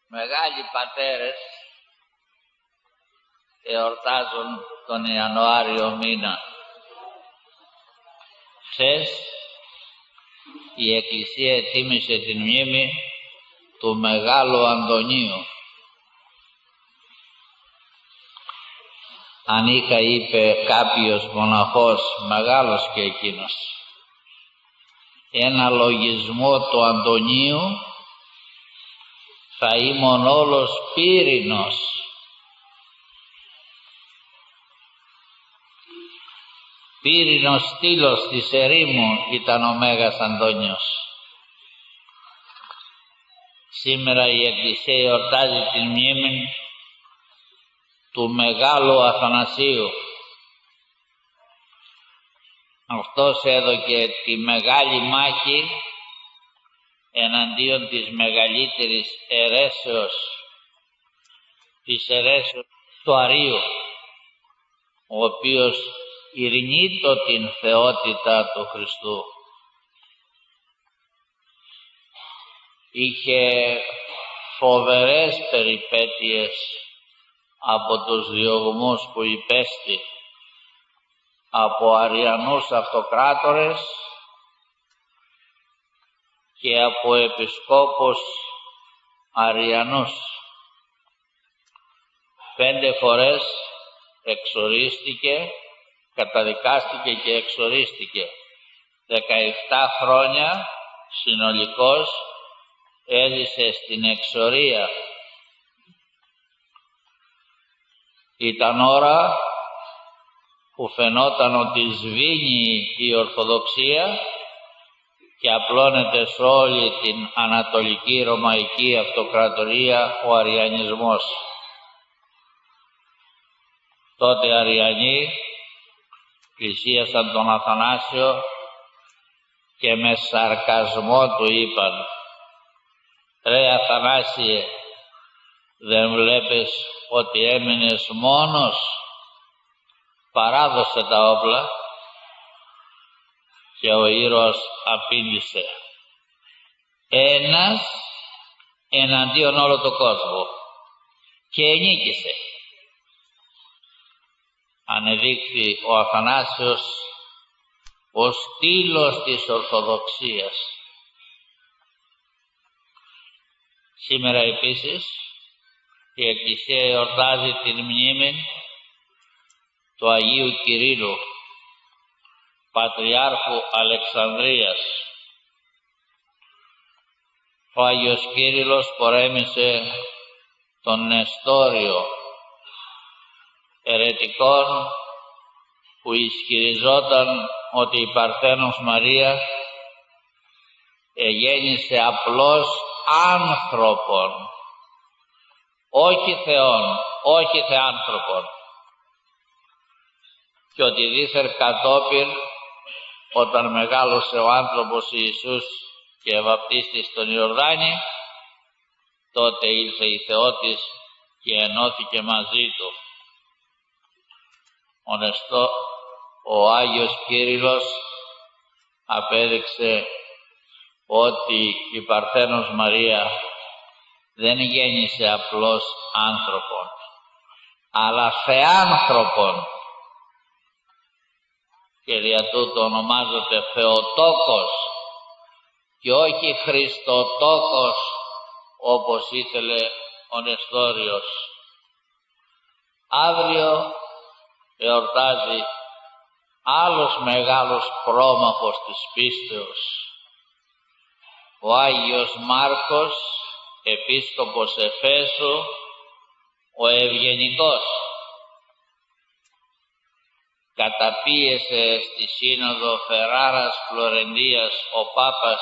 μεγάλοι πατέρες εορτάζουν τον Ιανουάριο μήνα. Χθες η Εκκλησία ετοίμησε την μνήμη του Μεγάλου Αντωνίου. Ανήκα είπε κάποιος μοναχός, μεγάλος και εκείνος, ένα λογισμό του Αντωνίου θα ήμουν όλος πύρινος. Πύρινος στήλος της ερήμου ήταν ο Μέγας Αντώνιος. Σήμερα η Εκκλησία εορτάζει την μνήμη του Μεγάλου Αθανασίου. Αυτός έδωκε τη μεγάλη μάχη εναντίον της μεγαλύτερης αιρέσεως, της αιρέσεως του Αρείου, ο οποίος ειρνείτο την θεότητα του Χριστού. Είχε φοβερές περιπέτειες από τους διωγμούς που υπέστη από αριανούς αυτοκράτορες και από επισκόπους αριανούς. 5 φορές εξορίστηκε, καταδικάστηκε και εξορίστηκε. 17 χρόνια συνολικώς έζησε στην εξορία. Ήταν ώρα που φαινόταν ότι σβήνει η Ορθοδοξία και απλώνεται σε όλη την Ανατολική Ρωμαϊκή Αυτοκρατορία ο Αριανισμός. Τότε Αριανοί πλησίασαν τον Αθανάσιο και με σαρκασμό του είπαν: «Ρε Αθανάσιε, δεν βλέπεις ότι έμεινες μόνος? Παράδοσε τα όπλα». Και ο ήρωας απήντησε: «Ένας εναντίον όλο το κόσμο», και ενίκησε. Ανεδείχθη ο Αθανάσιος ο στήλος της Ορθοδοξίας. Σήμερα επίσης η Εκκλησία εορτάζει την μνήμη του Αγίου Κυρίλλου, Πατριάρχου Αλεξανδρίας. Ο Άγιος Κύριλλος πολέμησε τον Νεστόριο, αιρετικών, που ισχυριζόταν ότι η Παρθένος Μαρία εγέννησε απλώς άνθρωπον, όχι θεών, όχι θεάνθρωπον, και ότι δήθερ κατόπιν, όταν μεγάλωσε ο άνθρωπος Ιησούς και βαπτίστη στον Ιορδάνη, τότε ήλθε η Θεότης και ενώθηκε μαζί του. Ο Άγιος Κύριλλος απέδειξε ότι η Παρθένος Μαρία δεν γέννησε απλώς άνθρωπον, αλλά θεάνθρωπον, και δια τούτο ονομάζεται Θεοτόκος και όχι Χριστοτόκος όπως ήθελε ο Νεστόριος. Αύριο εορτάζει άλλος μεγάλος πρόμαχος της πίστεως, ο Άγιος Μάρκος, επίσκοπος Εφέσου, ο Ευγενικός. Καταπίεσε στη Σύνοδο Φεράρας Φλωρεντίας ο Πάπας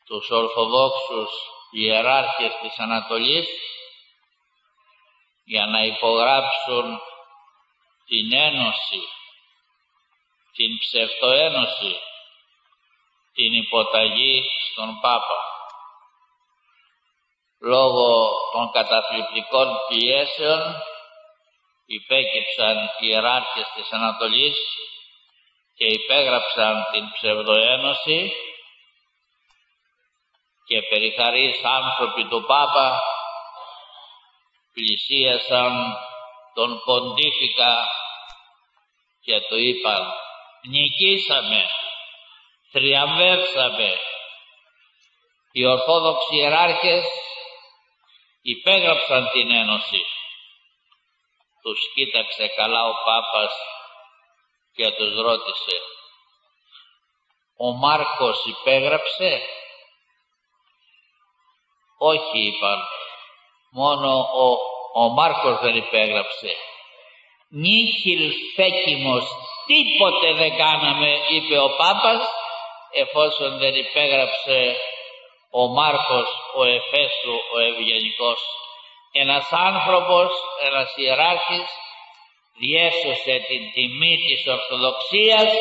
τους Ορθοδόξους ιεράρχες της Ανατολής για να υπογράψουν την ένωση, την ψευτοένωση, την υποταγή στον Πάπα. Λόγω των καταθλιπτικών πιέσεων υπέκυψαν οι ιεράρχες της Ανατολής και υπέγραψαν την ψευδοένωση και περιχαρείς άνθρωποι του Πάπα πλησίασαν τον Ποντίφικα και του είπαν: νικήσαμε, θριαμβεύσαμε. Οι Ορθόδοξοι ιεράρχες υπέγραψαν την ένωση. Τους κοίταξε καλά ο Πάπας και τους ρώτησε: ο Μάρκος υπέγραψε? Όχι, είπαν, μόνο ο Μάρκος δεν υπέγραψε. Νίχιλ φέκιμος, τίποτε δεν κάναμε, είπε ο Πάπας, εφόσον δεν υπέγραψε ο Μάρκος ο Εφέσου ο Ευγενικός. Ένας άνθρωπος, ένας ιεράρχης διέσωσε την τιμή της Ορθοδοξίας,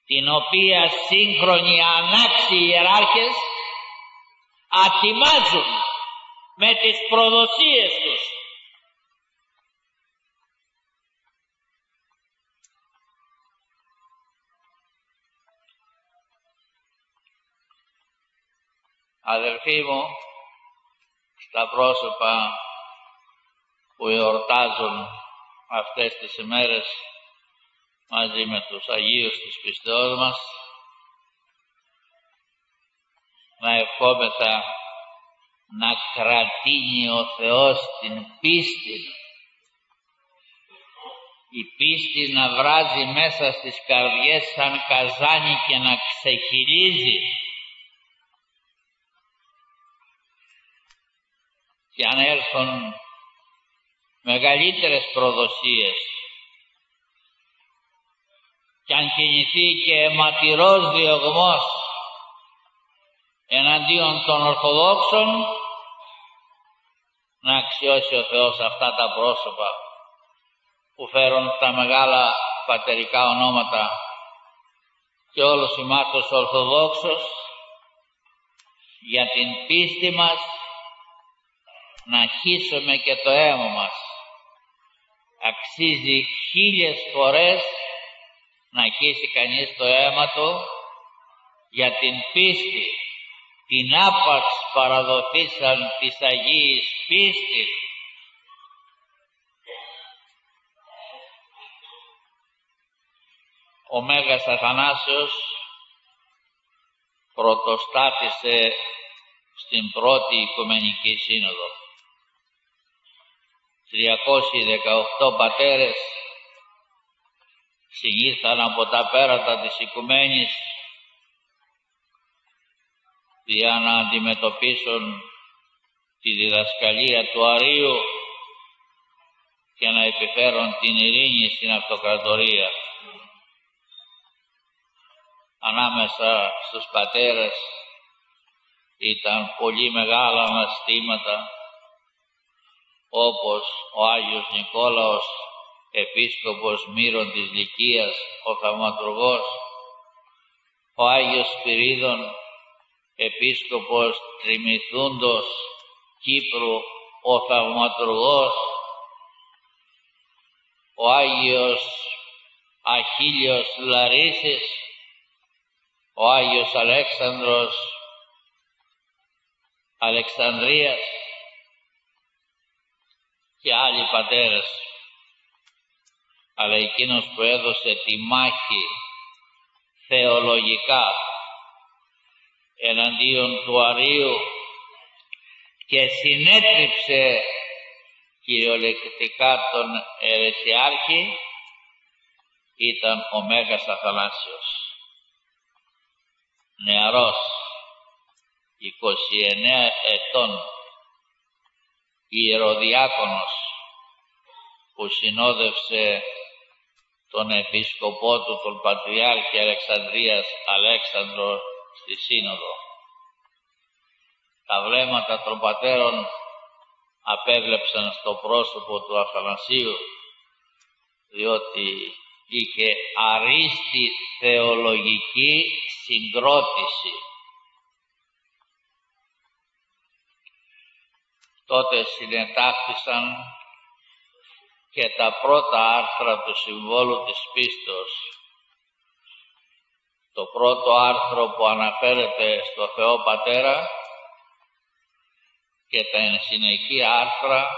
την οποία σύγχρονοι ανάξιοι ιεράρχες ατιμάζουν με τις προδοσίες τους. Αδελφοί μου, στα πρόσωπα που εορτάζουν αυτές τις ημέρες μαζί με τους Αγίους της πιστεώς μας, να ευχόμεθα να κρατήνει ο Θεός την πίστη, η πίστη να βράζει μέσα στις καρδιές σαν καζάνι και να ξεχυλίζει, και αν έρθουν μεγαλύτερες προδοσίες και αν κινηθεί και αιματηρός διωγμός εναντίον των Ορθοδόξων, να αξιώσει ο Θεός αυτά τα πρόσωπα που φέρουν τα μεγάλα πατερικά ονόματα και όλους εμάς τους Ορθοδόξους για την πίστη μας να χύσουμε και το αίμα μας. Αξίζει 1000 φορές να χύσει κανείς το αίμα του για την πίστη, την άπαξ παραδοθήσαν της Αγίης πίστης. Ο Μέγας Αθανάσιος πρωτοστάτησε στην πρώτη Οικουμενική Σύνοδο. 318 πατέρες συνήλθαν από τα πέρατα της Οικουμένης για να αντιμετωπίσουν τη διδασκαλία του Αρείου και να επιφέρουν την ειρήνη στην αυτοκρατορία. Ανάμεσα στους πατέρες ήταν πολύ μεγάλα αναστήματα, όπως ο Άγιος Νικόλαος, επίσκοπος Μύρων της Λυκίας, ο Θαυματουργός, ο Άγιος Σπυρίδων, επίσκοπος Τριμηθούντος Κύπρου, ο Θαυματουργός, ο Άγιος Αχίλιος Λαρίσης, ο Άγιος Αλέξανδρος Αλεξανδρίας και άλλοι πατέρες. Αλλά εκείνος που έδωσε τη μάχη θεολογικά εναντίον του Αρείου και συνέτριψε κυριολεκτικά τον αιρεσιάρχη ήταν ο Μέγας Αθανάσιος. Νεαρός, 29 ετών, ιεροδιάκονος, που συνόδευσε τον επίσκοπό του, τον Πατριάρχη Αλεξανδρίας Αλέξανδρο, στη Σύνοδο. Τα βλέμματα των πατέρων απέβλεψαν στο πρόσωπο του Αθανασίου, διότι είχε αρίστη θεολογική συγκρότηση. Τότε συνετάχθησαν και τα πρώτα άρθρα του Συμβόλου της Πίστος, Το πρώτο άρθρο που αναφέρεται στο Θεό Πατέρα και τα συνεχή άρθρα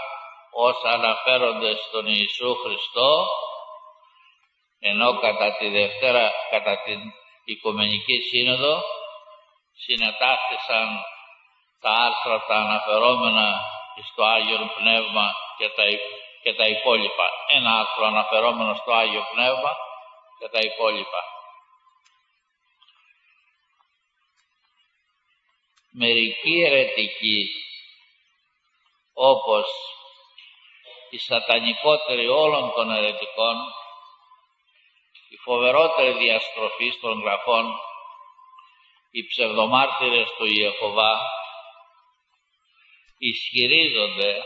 όσα αναφέρονται στον Ιησού Χριστό, ενώ κατά την Οικουμενική Σύνοδο συνετάχθησαν τα άρθρα τα αναφερόμενα στο Άγιο Πνεύμα και τα υπόλοιπα. Ένα άρθρο αναφερόμενο στο Άγιο Πνεύμα και τα υπόλοιπα. Μερικοί αιρετικοί, όπως η σατανικότερη όλων των αιρετικών, η φοβερότερη διαστροφή των γραφών, οι ψευδομάρτυρες του Ιεχωβά, ισχυρίζονται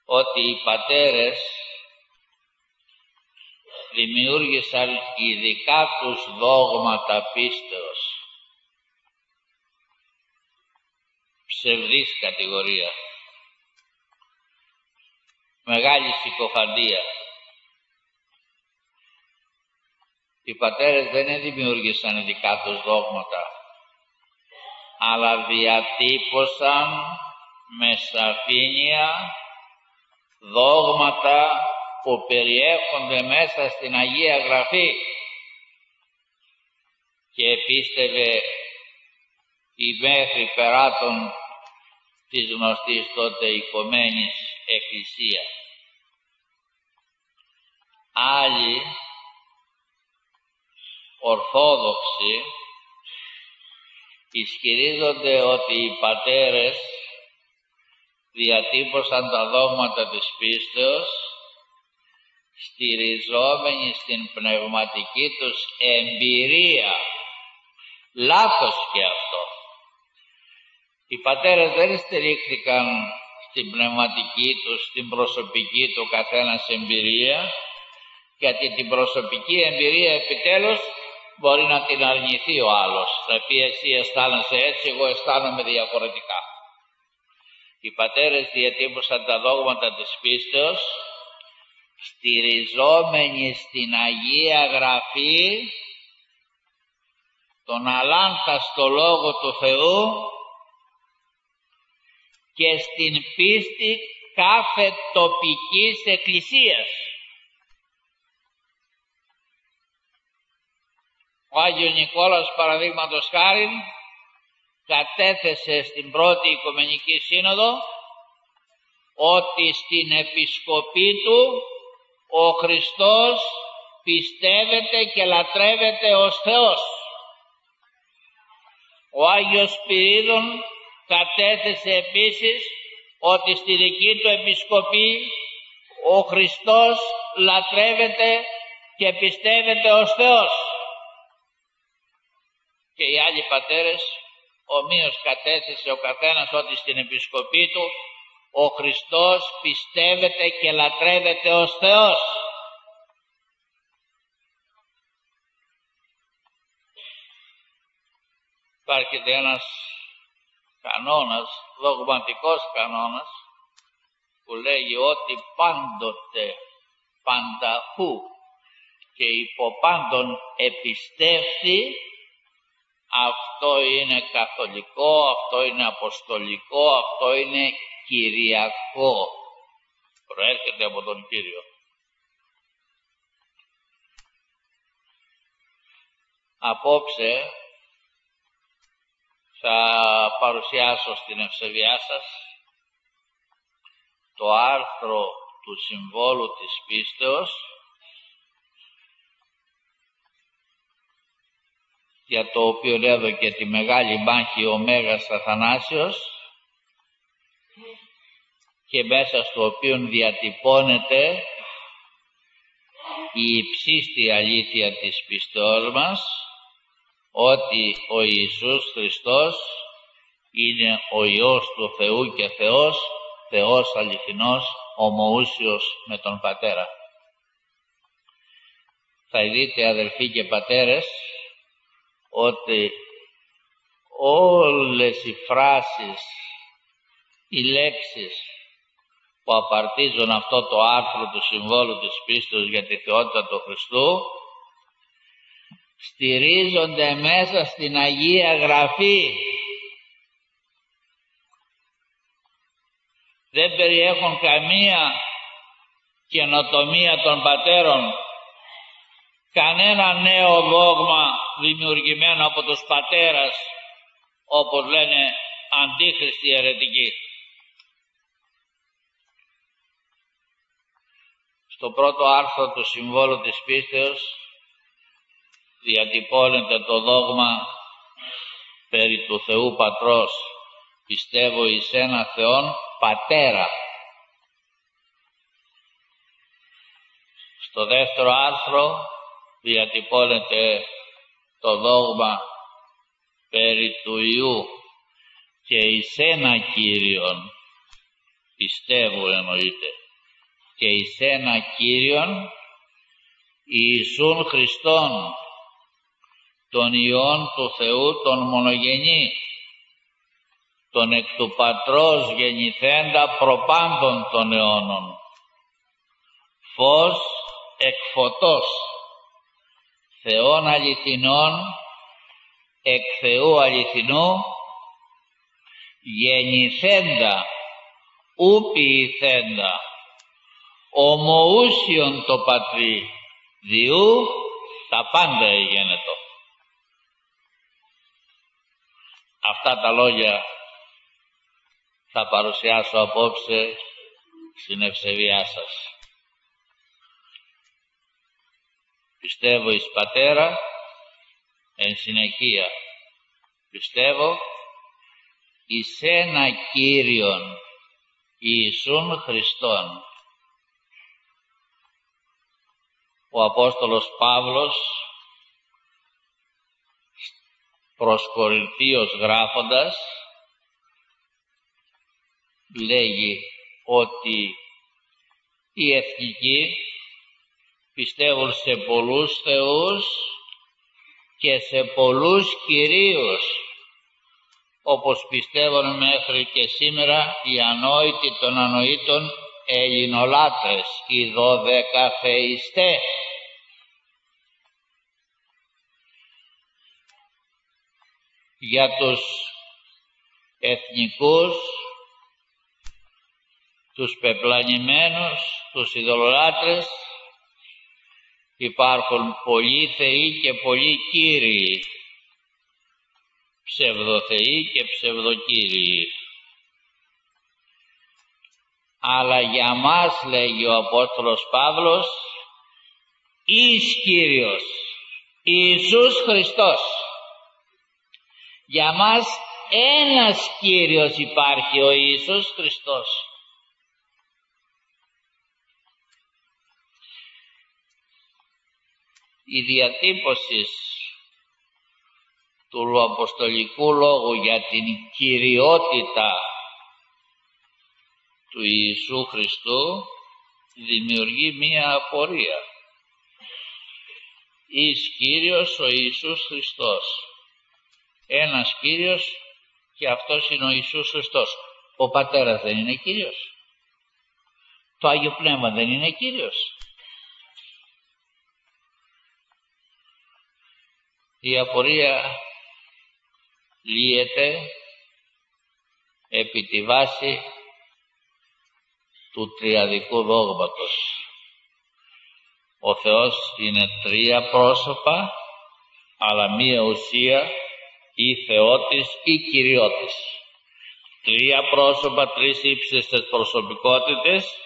ότι οι πατέρες δημιούργησαν ειδικά τους δόγματα πίστεως. Ψευδής κατηγορία, μεγάλη συκοφαντία. Οι πατέρες δεν δημιούργησαν ειδικά τους δόγματα, αλλά διατύπωσαν με σαφήνεια δόγματα που περιέχονται μέσα στην Αγία Γραφή και πίστευε η μέχρι περάτων της γνωστής τότε Οικωμένης Εκκλησία. Άλλοι ορθόδοξοι ισχυρίζονται ότι οι πατέρες διατύπωσαν τα δόγματα της πίστεως στηριζόμενοι στην πνευματική τους εμπειρία. Λάθος και αυτό. Οι πατέρες δεν στηρίχθηκαν στην πνευματική τους, στην προσωπική του καθένας εμπειρία, γιατί την προσωπική εμπειρία επιτέλους μπορεί να την αρνηθεί ο άλλος. Θα πει εσύ αισθάνεσαι έτσι, εγώ αισθάνομαι διαφορετικά. Οι πατέρες διατύπωσαν τα δόγματα της πίστεως στηριζόμενοι στην Αγία Γραφή, τον αλάνθαστο Λόγο του Θεού και στην πίστη κάθε τοπικής εκκλησίας. Ο Άγιος Νικόλαος, παραδείγματος χάριν, κατέθεσε στην πρώτη Οικουμενική Σύνοδο ότι στην επισκοπή του ο Χριστός πιστεύεται και λατρεύεται ως Θεός. Ο Άγιος Σπυρίδων κατέθεσε επίσης ότι στη δική του επισκοπή ο Χριστός λατρεύεται και πιστεύεται ως Θεός. Και οι άλλοι πατέρες ομοίως κατέθεσε ο καθένας ότι στην επισκοπή του ο Χριστός πιστεύεται και λατρεύεται ως Θεός. Υπάρχει ένας κανόνας, δογματικός κανόνας, που λέγει ότι πάντοτε, πανταχού και υποπάντων επιστεύθη, αυτό είναι καθολικό, αυτό είναι αποστολικό, αυτό είναι κυριακό. Προέρχεται από τον Κύριο. Απόψε θα παρουσιάσω στην ευσεβιά σας το άρθρο του Συμβόλου της Πίστεως για το οποίο έδωκε τη μεγάλη μάχη ο Μέγας Αθανάσιος και μέσα στο οποίο διατυπώνεται η υψίστη αλήθεια της πιστεώς μας, ότι ο Ιησούς Χριστός είναι ο Υιός του Θεού και Θεός, Θεός αληθινός, ομοούσιος με τον Πατέρα. Θα δείτε αδελφοί και πατέρες ότι όλες οι φράσεις, οι λέξεις που απαρτίζουν αυτό το άρθρο του Συμβόλου της Πίστεως για τη θεότητα του Χριστού στηρίζονται μέσα στην Αγία Γραφή. Δεν περιέχουν καμία καινοτομία των πατέρων, κανένα νέο δόγμα δημιουργημένο από τους πατέρας, όπως λένε αντίχριστοι αιρετικοί. Στο πρώτο άρθρο του Συμβόλου της Πίστεως διατυπώνεται το δόγμα περί του Θεού Πατρός. Πιστεύω εις ένα Θεόν Πατέρα. Στο δεύτερο άρθρο διατυπώνεται το δόγμα περί του Υιού και εις ένα Κύριον. Πιστεύω εννοείται. Και εις ένα Κύριον Ιησούν Χριστόν, τον Υιόν του Θεού τον μονογενή, τον εκ του Πατρός γεννηθέντα προπάντων των αιώνων, φως εκ φωτός, Θεών αληθινών, εκ Θεού αληθινού, γεννηθέντα, ου ποιηθέντα, ομοούσιον το Πατρί, διού τα πάντα εγένετο. Αυτά τα λόγια θα παρουσιάσω απόψε στην ευσεβία σας. Πιστεύω εις Πατέρα, εν συνεχεία πιστεύω εις ένα Κύριον Ιησούν Χριστόν. Ο Απόστολος Παύλος προς Κορινθίους γράφοντας λέγει ότι οι εθνικοί πιστεύουν σε πολλούς θεούς και σε πολλούς κυρίους, όπως πιστεύουν μέχρι και σήμερα οι ανόητοι των ανοήτων Ελληνολάτρες, οι 12 θεϊστές. Για τους εθνικούς, τους πεπλανημένους, τους ειδωλολάτρες υπάρχουν πολλοί θεοί και πολλοί κύριοι, ψευδοθεοί και ψευδοκύριοι. Αλλά για μας, λέγει ο Απόστολος Παύλος, εις Κύριος Ιησούς Χριστός. Για μας ένας Κύριος υπάρχει, ο Ιησούς Χριστός. Η διατύπωση του Αποστολικού Λόγου για την κυριότητα του Ιησού Χριστού δημιουργεί μία απορία. Εις Κύριος ο Ιησούς Χριστός. Ένας Κύριος και αυτός είναι ο Ιησούς Χριστός. Ο Πατέρας δεν είναι Κύριος? Το Άγιο Πνεύμα δεν είναι Κύριος? Η απορία λύεται επί τη βάση του τριαδικού δόγματος. Ο Θεός είναι τρία πρόσωπα, αλλά μία ουσία, ή Θεότης ή Κυριώτης. Τρία πρόσωπα, τρεις ύψιστες προσωπικότητες,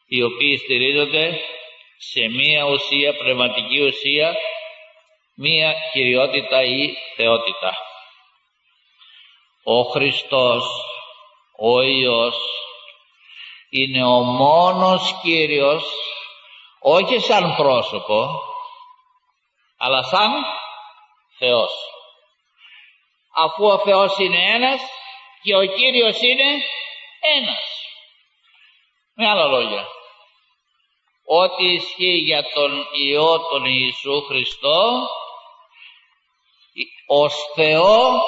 οι οποίοι στηρίζονται σε μία ουσία, πνευματική ουσία, μία κυριότητα ή θεότητα. Ο Χριστός, ο Υιός, είναι ο μόνος Κύριος, όχι σαν πρόσωπο, αλλά σαν Θεός. Αφού ο Θεός είναι ένας και ο Κύριος είναι ένας. Με άλλα λόγια, ό,τι ισχύει για τον Υιό τον Ιησού Χριστό ως Θεό,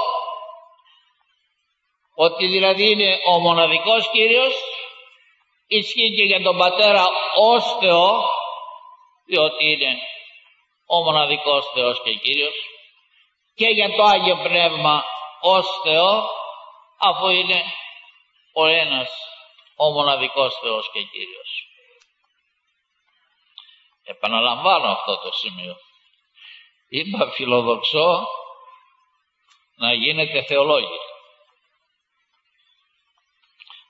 ότι δηλαδή είναι ο μοναδικός Κύριος, ισχύει και για τον Πατέρα ως Θεό, διότι είναι ο μοναδικός Θεός και Κύριος, και για το Άγιο Πνεύμα ως Θεό, αφού είναι ο ένας, ο μοναδικός Θεός και Κύριος. Επαναλαμβάνω αυτό το σημείο. Είπα φιλοδοξώ να γίνετε θεολόγοι.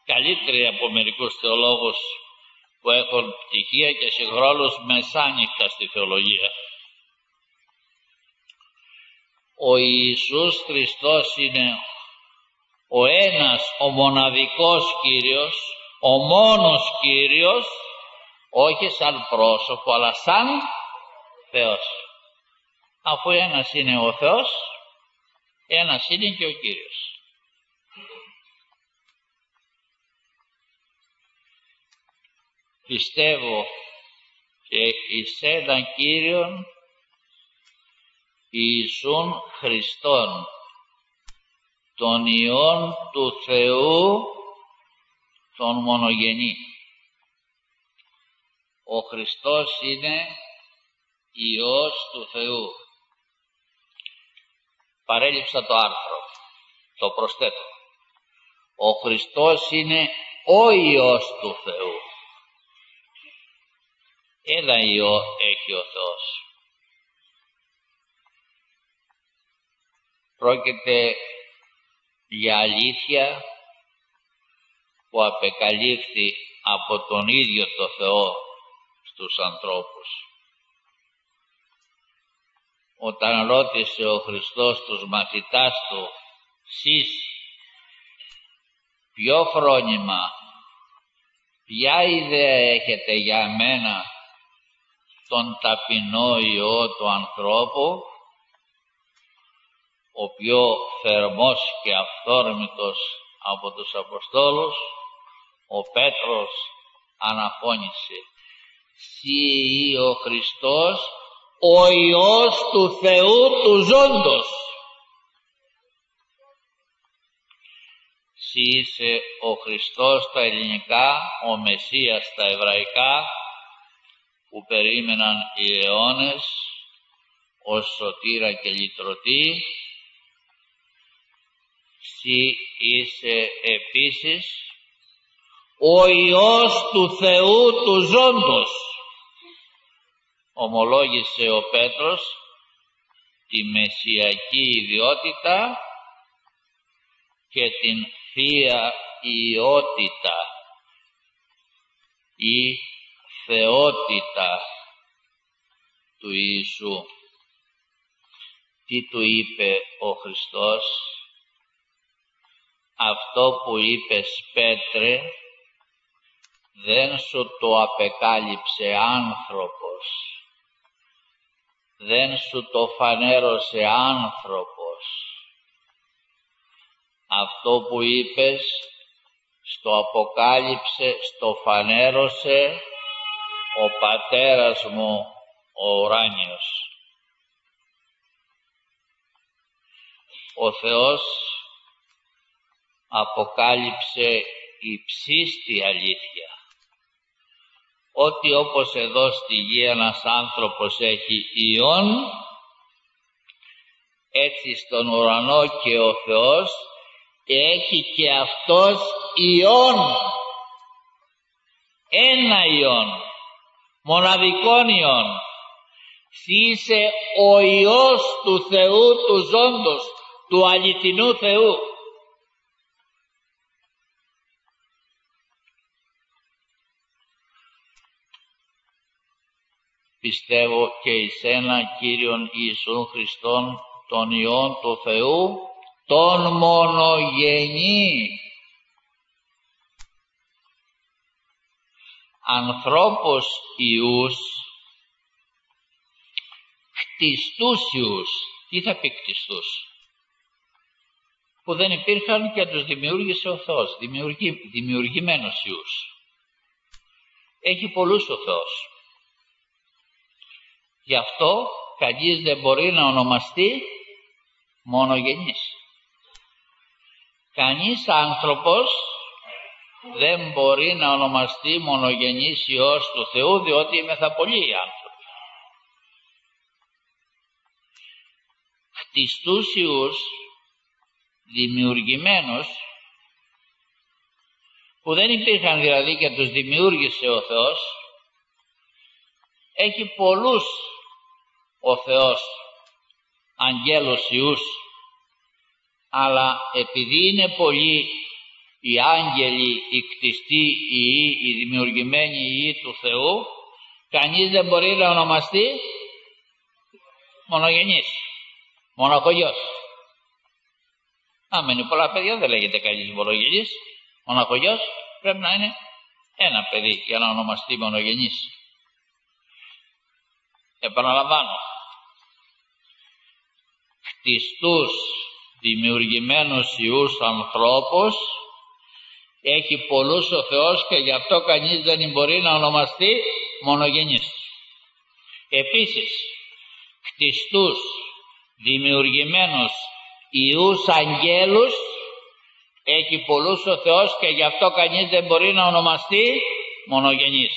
Καλύτεροι από μερικούς θεολόγους που έχουν πτυχία και συγχρόνως μεσάνυχτα στη θεολογία. Ο Ιησούς Χριστός είναι ο ένας, ο μοναδικός Κύριος, ο μόνος Κύριος, όχι σαν πρόσωπο αλλά σαν Θεός. Αφού ένας είναι ο Θεός, ένας είναι και ο Κύριος. Πιστεύω και εις έναν Κύριον Ιησούν Χριστόν, τον Υιόν του Θεού, τον μονογενή. Ο Χριστός είναι Υιός του Θεού. Παρέλειψα το άρθρο, το προσθέτω. Ο Χριστός είναι ο Υιός του Θεού. Ένα Υιό έχει ο Θεός. Πρόκειται για αλήθεια που απεκαλύφθη από τον ίδιο το Θεό στους ανθρώπους. Όταν ρώτησε ο Χριστός τους μαθητάς του, «Σεις ποιο φρόνημα, ποια ιδέα έχετε για μένα, τον ταπεινό Υιό του ανθρώπου?» Ο πιο θερμός και αυθόρμητος από τους Αποστόλους, ο Πέτρος, αναφώνησε, «Συ ο Χριστός, ο Υιός του Θεού του ζώντος». Συ είσαι ο Χριστός στα ελληνικά, ο Μεσσίας στα εβραϊκά, που περίμεναν οι αιώνες ως σωτήρα και λυτρωτή. Συ είσαι επίσης ο Υιός του Θεού του ζώντος. Ομολόγησε ο Πέτρος τη μεσσιακή ιδιότητα και την Θεία Ιότητα ή θεότητα του Ιησού. Τι του είπε ο Χριστός? Αυτό που είπες, Πέτρε, δεν σου το απεκάλυψε άνθρωπος, δεν σου το φανέρωσε άνθρωπος. Αυτό που είπες, στο αποκάλυψε, στο φανέρωσε ο Πατέρας μου ο ουράνιος. Ο Θεός αποκάλυψε υψίστη αλήθεια, ότι όπως εδώ στη γη ένας άνθρωπος έχει Υιόν, έτσι στον ουρανό και ο Θεός έχει και αυτός Υιόν, ένα Υιόν, μοναδικόν Υιόν. Είσαι ο Υιός του Θεού του ζώντος, του αληθινού Θεού. Πιστεύω και εις ένα Κύριον Ιησούν Χριστόν, τον Υιόν του Θεού, τον μονογενή, ανθρώπους Υιούς, κτιστούς Υιούς. Τι θα πει κτιστούς? Που δεν υπήρχαν και τους δημιούργησε ο Θεός, δημιουργημένους Υιούς. Έχει πολλούς ο Θεός. Γι' αυτό κανείς δεν μπορεί να ονομαστεί μονογενής. Κανείς άνθρωπος δεν μπορεί να ονομαστεί μονογενής Υιός του Θεού, διότι είμεθα πολλοί οι άνθρωποι. κτιστούς ιούς δημιουργημένους, που δεν υπήρχαν δηλαδή και τους δημιούργησε ο Θεός. Έχει πολλούς ο Θεός αγγέλους ιούς, αλλά επειδή είναι πολλοί οι άγγελοι, οι κτιστοί ιοί, οι δημιουργημένοι ιοί του Θεού, κανείς δεν μπορεί να ονομαστεί μονογενής, μοναχογιός. Αν είναι πολλά παιδιά δεν λέγεται κανείς μονογενής. Μοναχογιός πρέπει να είναι ένα παιδί για να ονομαστεί μονογενής. Επαναλαμβάνω, κτιστούς δημιουργημένους ιούς ανθρώπους έχει πολλούς ο Θεός και γι' αυτό κανείς δεν μπορεί να ονομαστεί μονογενής. Επίσης, κτιστούς δημιουργημένους ιούς αγγέλους έχει πολλούς ο Θεός και γι' αυτό κανείς δεν μπορεί να ονομαστεί μονογενής.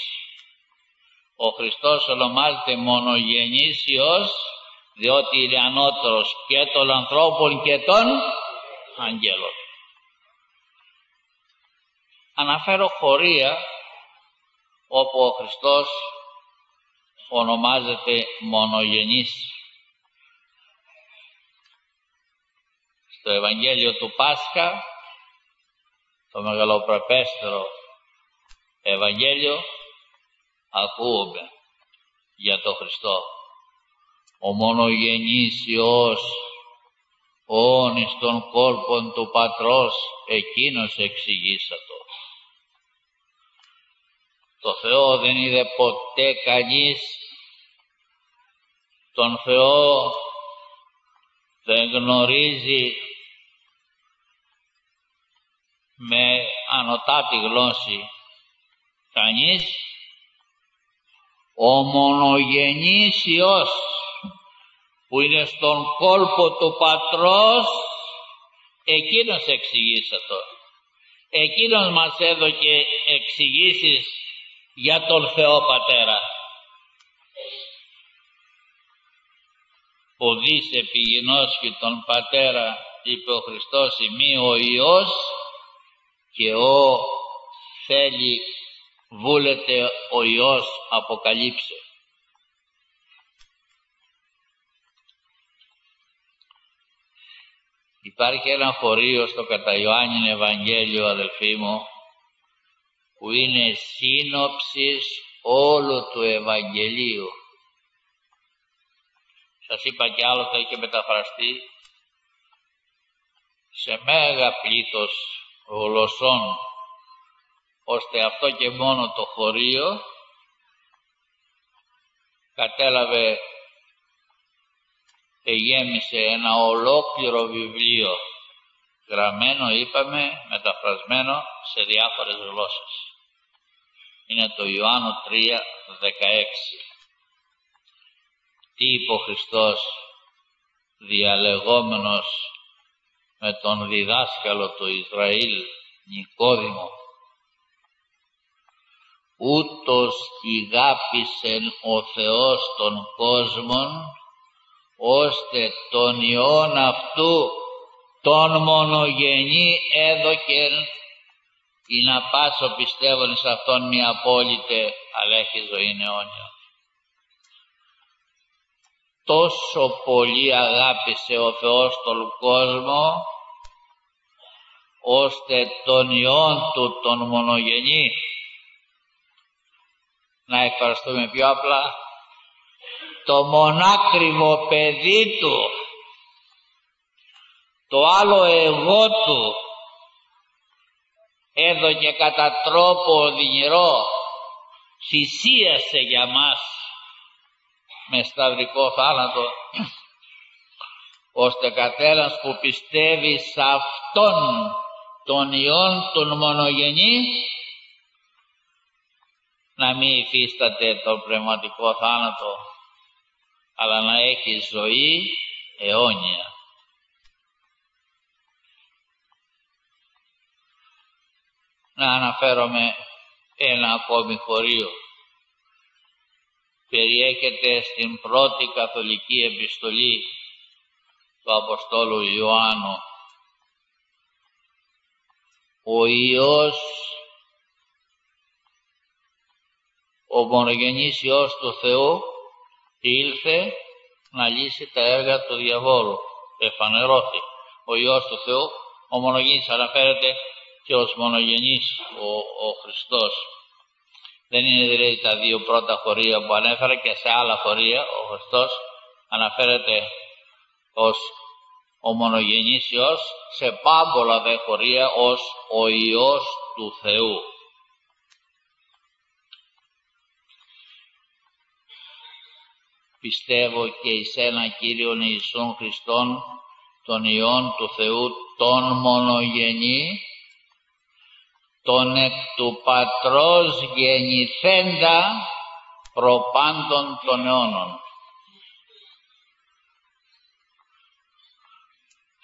Ο Χριστός ονομάζεται μονογενής Υιός, διότι είναι ανώτερος και των ανθρώπων και των αγγέλων. Αναφέρω χωρία όπου ο Χριστός ονομάζεται μονογενής. Στο Ευαγγέλιο του Πάσχα, το μεγαλοπρεπέστερο Ευαγγέλιο, ακούμε για τον Χριστό. Ο μονογενής Υιός, όν εις των κόλπων του Πατρός, εκείνος εξηγήσατο. Το Θεό δεν είδε ποτέ κανείς, τον Θεό δεν γνωρίζει με ανωτάτη γλώσση κανείς. Ο μονογενής Υιός που είναι στον κόλπο του Πατρός, εκείνος εξηγήσατο. Εκείνος μας έδωκε εξηγήσεις για τον Θεό Πατέρα. Οδείς επιγεινώσκει τον Πατέρα, είπε ο Χριστός, ημί ο Υιός και ο θέλει βούλεται ο Υιός αποκαλύψε. Υπάρχει ένα χωρίο στο κατά Ιωάννην Ευαγγέλιο, αδελφοί μου, που είναι σύνοψης όλου του Ευαγγελίου. Σας είπα κι άλλο, θα είχε μεταφραστεί σε μέγα πλήθος γλωσσών, ώστε αυτό και μόνο το χωρίο κατέλαβε και γέμισε ένα ολόκληρο βιβλίο, γραμμένο, είπαμε, μεταφρασμένο σε διάφορες γλώσσες. Είναι το Ιωάννου 3:16. Τι είπε ο Χριστός διαλεγόμενος με τον διδάσκαλο του Ισραήλ Νικόδημο? Ούτως ηγάπησεν ο Θεός των κόσμων, ώστε τον Υιόν αυτού τον μονογενή έδωκεν, ή να πάσω πιστεύουν σε αυτόν μη απόλυτε, αλλά έχει ζωή αιώνια. Τόσο πολύ αγάπησε ο Θεός τον κόσμο, ώστε τον Υιόν του τον μονογενή, να εκφραστούμε πιο απλά, το μονάκριβο παιδί του, το άλλο εγώ του, έδωκε κατά τρόπο οδυνηρό, θυσίασε για μας με σταυρικό θάνατο, ώστε καθένας που πιστεύει σε αυτόν τον Υιόν τον μονογενή να μην υφίσταται το πνευματικό θάνατο, αλλά να έχει ζωή αιώνια. Να αναφέρομαι ένα ακόμη χωρίο. Περιέχεται στην πρώτη καθολική επιστολή του Αποστόλου Ιωάννου. Ο Υιός, ο μονογενής Υιός του Θεού, ήλθε να λύσει τα έργα του διαβόλου. Εφανερώθη ο Υιός του Θεού, ο μονογενής, αναφέρεται και ως μονογενής ο Χριστός. Δεν είναι δηλαδή τα δύο πρώτα χωρία που ανέφερα, και σε άλλα χωρία ο Χριστός αναφέρεται ως ο μονογενής Υιός, σε πάμπολα δε χωρία ως ο Υιός του Θεού. Πιστεύω και εις ένα Κύριον Ιησούν Χριστόν, τον Υιόν του Θεού, τον μονογενή, τον εκ του Πατρός γεννηθέντα προπάντων των αιώνων.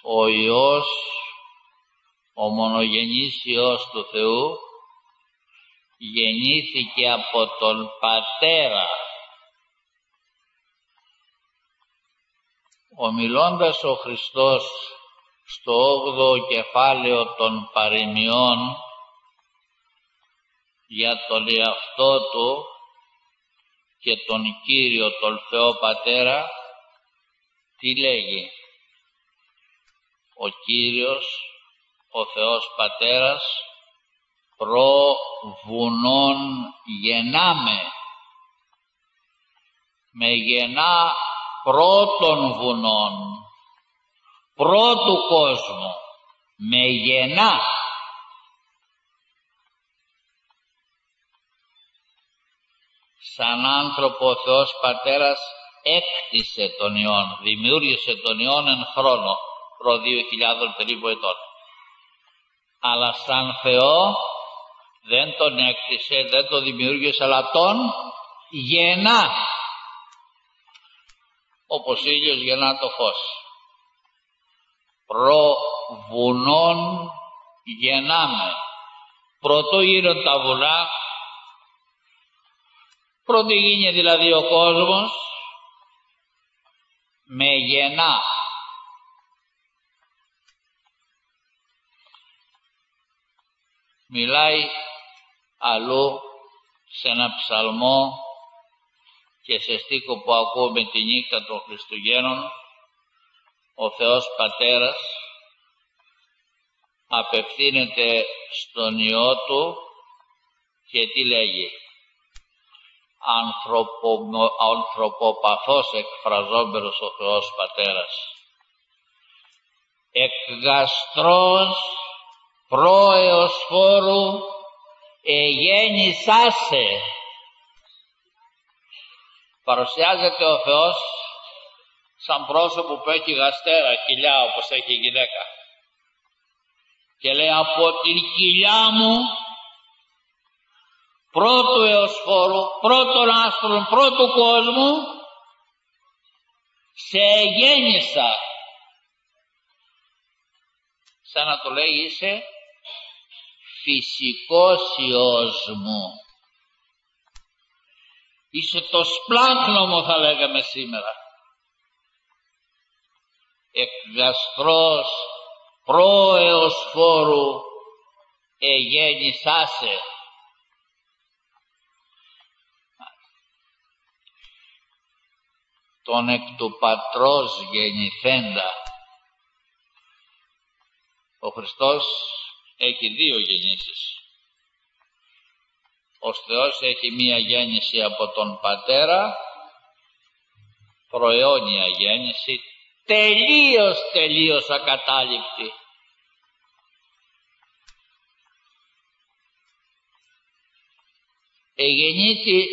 Ο Υιός, ο μονογενής Υιός του Θεού, γεννήθηκε από τον Πατέρα. Ομιλώντας ο Χριστός στο 8ο κεφάλαιο των παροιμιών για τον εαυτό του και τον Κύριο τον Θεό Πατέρα, τι λέγει? Ο Κύριος, ο Θεός Πατέρας, προ βουνών γεννάμε. Με γεννά πρώτων βουνών, πρώτου κόσμου, με γεννά. Σαν άνθρωπο ο Θεός Πατέρας έκτισε τον Υιόν, δημιούργησε τον Υιόν εν χρόνο, προ 2.000 περίπου ετών. Αλλά σαν Θεό δεν τον έκτισε, δεν τον δημιούργησε, αλλά τον γεννά. Όπως ήλιος γεννά το φως. Προ βουνών γεννάμε. Πρωτού γίνουν τα βουνά, πρώτη γίνει δηλαδή ο κόσμος, με γεννά. Μιλάει αλλού σε ένα ψαλμό και σε στίχο που ακούμε τη νύχτα των Χριστουγέννων, ο Θεός Πατέρας απευθύνεται στον Υιό Του και τι λέγει? Ανθρωποπαθώς εκφραζόμενος ο Θεός Πατέρας. Εκ γαστρός πρόεως φόρου εγέννησάσε. Παρουσιάζεται ο Θεός σαν πρόσωπο που έχει γαστέρα, κοιλιά, όπως έχει η γυναίκα. Και λέει, από την κοιλιά μου, πρώτου έως φόρου, πρώτων άστρων, πρώτου κόσμου, σε γέννησα. Σαν να το λέει, είσαι φυσικός Υιός μου. Είσαι το σπλάγχνωμο, θα λέγαμε σήμερα. Εκ γαστρός πρόεως φόρου εγέννησάσε. Τον εκ του Πατρός γεννηθέντα. Ο Χριστός έχει δύο γεννήσεις. Ο Θεός έχει μία γέννηση από τον Πατέρα, προαιώνια γέννηση, τελείως ακατάληπτη. Εγεννήθη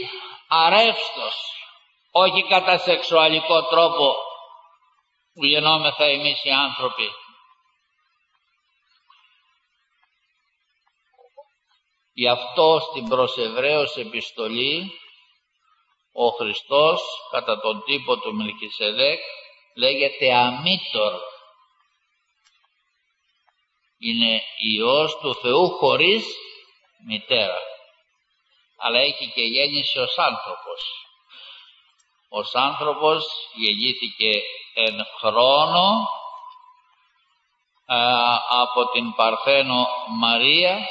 αρεύστος, όχι κατά σεξουαλικό τρόπο που γεννόμεθα εμείς οι άνθρωποι. Γι' αυτό στην προς Εβραίους επιστολή ο Χριστός κατά τον τύπο του Μελκισεδέκ λέγεται αμήτωρ. Είναι Υιός του Θεού χωρίς μητέρα, αλλά έχει και γέννηση ως άνθρωπος. Ως άνθρωπος γεννήθηκε εν χρόνο από την Παρθένο Μαρία,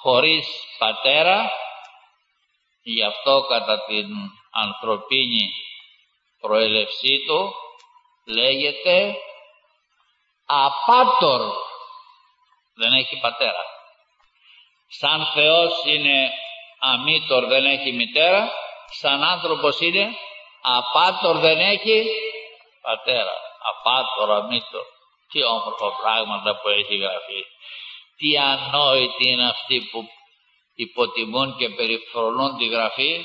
χωρίς πατέρα, γι' αυτό κατά την ανθρωπίνη προέλευσή του λέγεται απάτορ, δεν έχει πατέρα. Σαν Θεός είναι αμήτωρ, δεν έχει μητέρα, σαν άνθρωπος είναι απάτορ, δεν έχει πατέρα. Απάτορ, αμήτωρ. Τι όμορφα πράγματα που έχει γραφεί. Τι ανόητοι είναι αυτοί που υποτιμούν και περιφρονούν τη γραφή,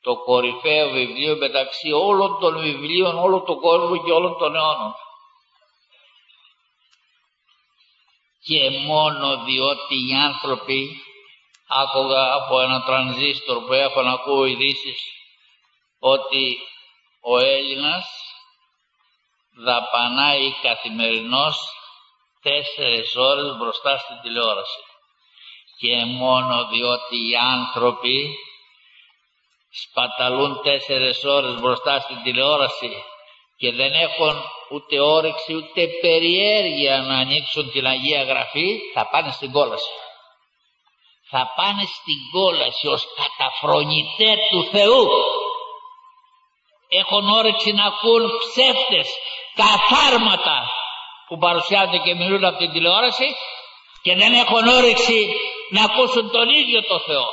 το κορυφαίο βιβλίο μεταξύ όλων των βιβλίων, όλων του κόσμου και όλων των αιώνων. Και μόνο διότι οι άνθρωποι, άκουγα από ένα τρανζίστορ που έχω να ακούω ειδήσεις, ότι ο Έλληνας δαπανάει καθημερινώς 4 ώρες μπροστά στην τηλεόραση. Και μόνο διότι οι άνθρωποι σπαταλούν 4 ώρες μπροστά στην τηλεόραση και δεν έχουν ούτε όρεξη ούτε περιέργεια να ανοίξουν την Αγία Γραφή, θα πάνε στην κόλαση. Θα πάνε στην κόλαση ως καταφρονητέ του Θεού. Έχουν όρεξη να ακούν ψεύτες, καθάρματα που παρουσιάζονται και μιλούν από την τηλεόραση και δεν έχουν όρεξη να ακούσουν τον ίδιο το Θεό.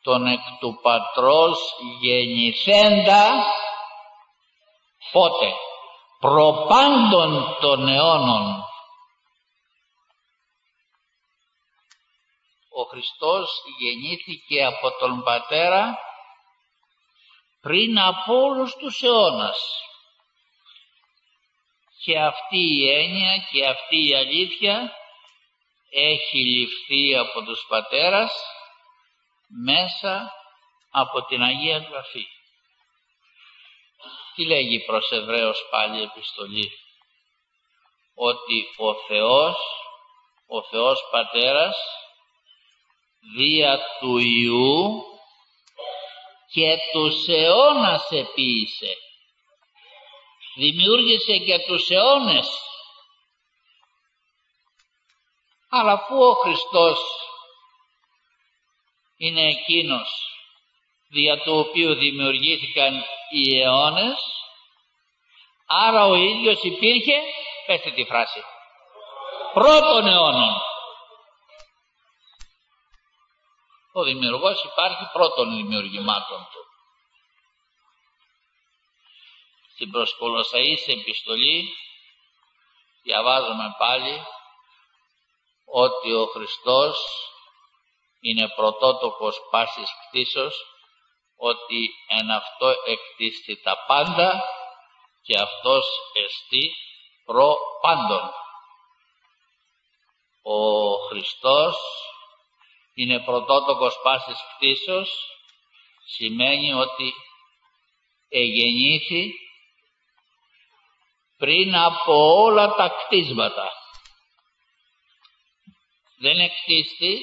Τον εκ του πατρός γεννηθέντα πότε? Προπάντων των αιώνων. Ο Χριστός γεννήθηκε από τον Πατέρα πριν από όλους τους αιώνας. Και αυτή η έννοια και αυτή η αλήθεια έχει ληφθεί από τους πατέρας μέσα από την Αγία Γραφή. Τι λέγει προς Εβραίους πάλι η επιστολή? Ότι ο Θεός Πατέρας δια του Υιού και τους αιώνας επίησε. Δημιούργησε και τους αιώνες. Αλλά αφού ο Χριστός είναι εκείνος δια του οποίου δημιουργήθηκαν οι αιώνες, άρα ο ίδιος υπήρχε, πέστε τη φράση, πρώτων αιώνων. Ο δημιουργός υπάρχει πρώτων δημιουργημάτων του. Στην προς Κολοσσαείς επιστολή διαβάζουμε πάλι ότι ο Χριστός είναι πρωτότοκος πάσης κτήσεως, ότι εν αυτό εκτίστη τα πάντα και αυτός εστί προ πάντων. Ο Χριστός είναι πρωτότοκος πάσης κτήσεως, σημαίνει ότι εγεννήθη πριν από όλα τα κτίσματα. Δεν εκτίστη,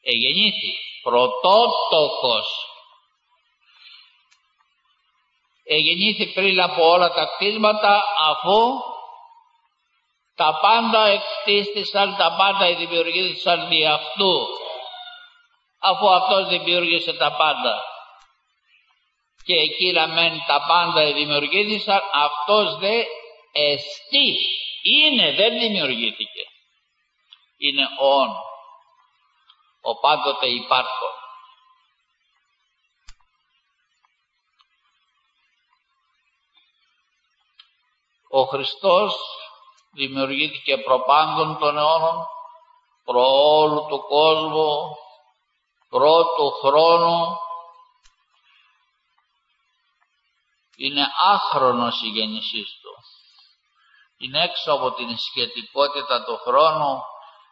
εγεννήθη, πρωτότοκος. Εγεννήθη πριν από όλα τα κτίσματα, αφού τα πάντα εκτίστησαν, τα πάντα δημιουργήθησαν δι' αυτού, αφού αυτός δημιούργησε τα πάντα. Και εκείνα μεν τα πάντα δημιουργήθησαν, αυτός δε εστί, είναι, δεν δημιουργήθηκε. Είναι ο πάντοτε υπάρχον. Ο Χριστός δημιουργήθηκε προπάντων των αιώνων, προ όλου του κόσμου, πρώτου χρόνου. Είναι άχρονος η γέννησής του. Είναι έξω από την σχετικότητα του χρόνου,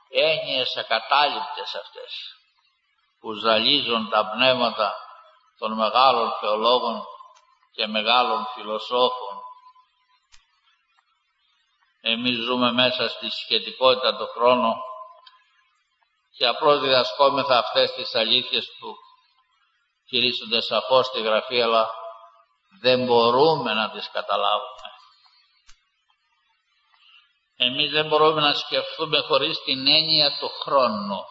έννοιες ακατάληπτες αυτές που ζαλίζουν τα πνεύματα των μεγάλων θεολόγων και μεγάλων φιλοσόφων. Εμείς ζούμε μέσα στη σχετικότητα του χρόνου και απλώς διδασκόμεθα αυτές τις αλήθειες του κηρύσσονται σαφώς στη Γραφή, αλλά δεν μπορούμε να τις καταλάβουμε. Εμείς δεν μπορούμε να σκεφτούμε χωρίς την έννοια του χρόνου.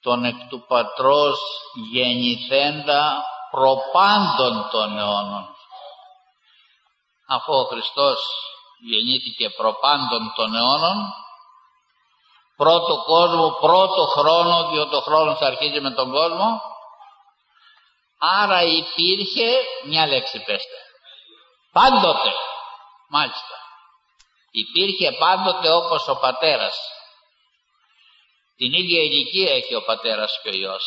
Τον εκ του Πατρός γεννηθέντα προπάντων των αιώνων. Αφού ο Χριστός γεννήθηκε προπάντων των αιώνων, πρώτο κόσμο, πρώτο χρόνο, διότι ο χρόνος αρχίζει με τον κόσμο, άρα υπήρχε, μια λέξη πέστε, πάντοτε, μάλιστα, υπήρχε πάντοτε όπως ο πατέρας. Την ίδια ηλικία έχει ο πατέρας και ο Υιός.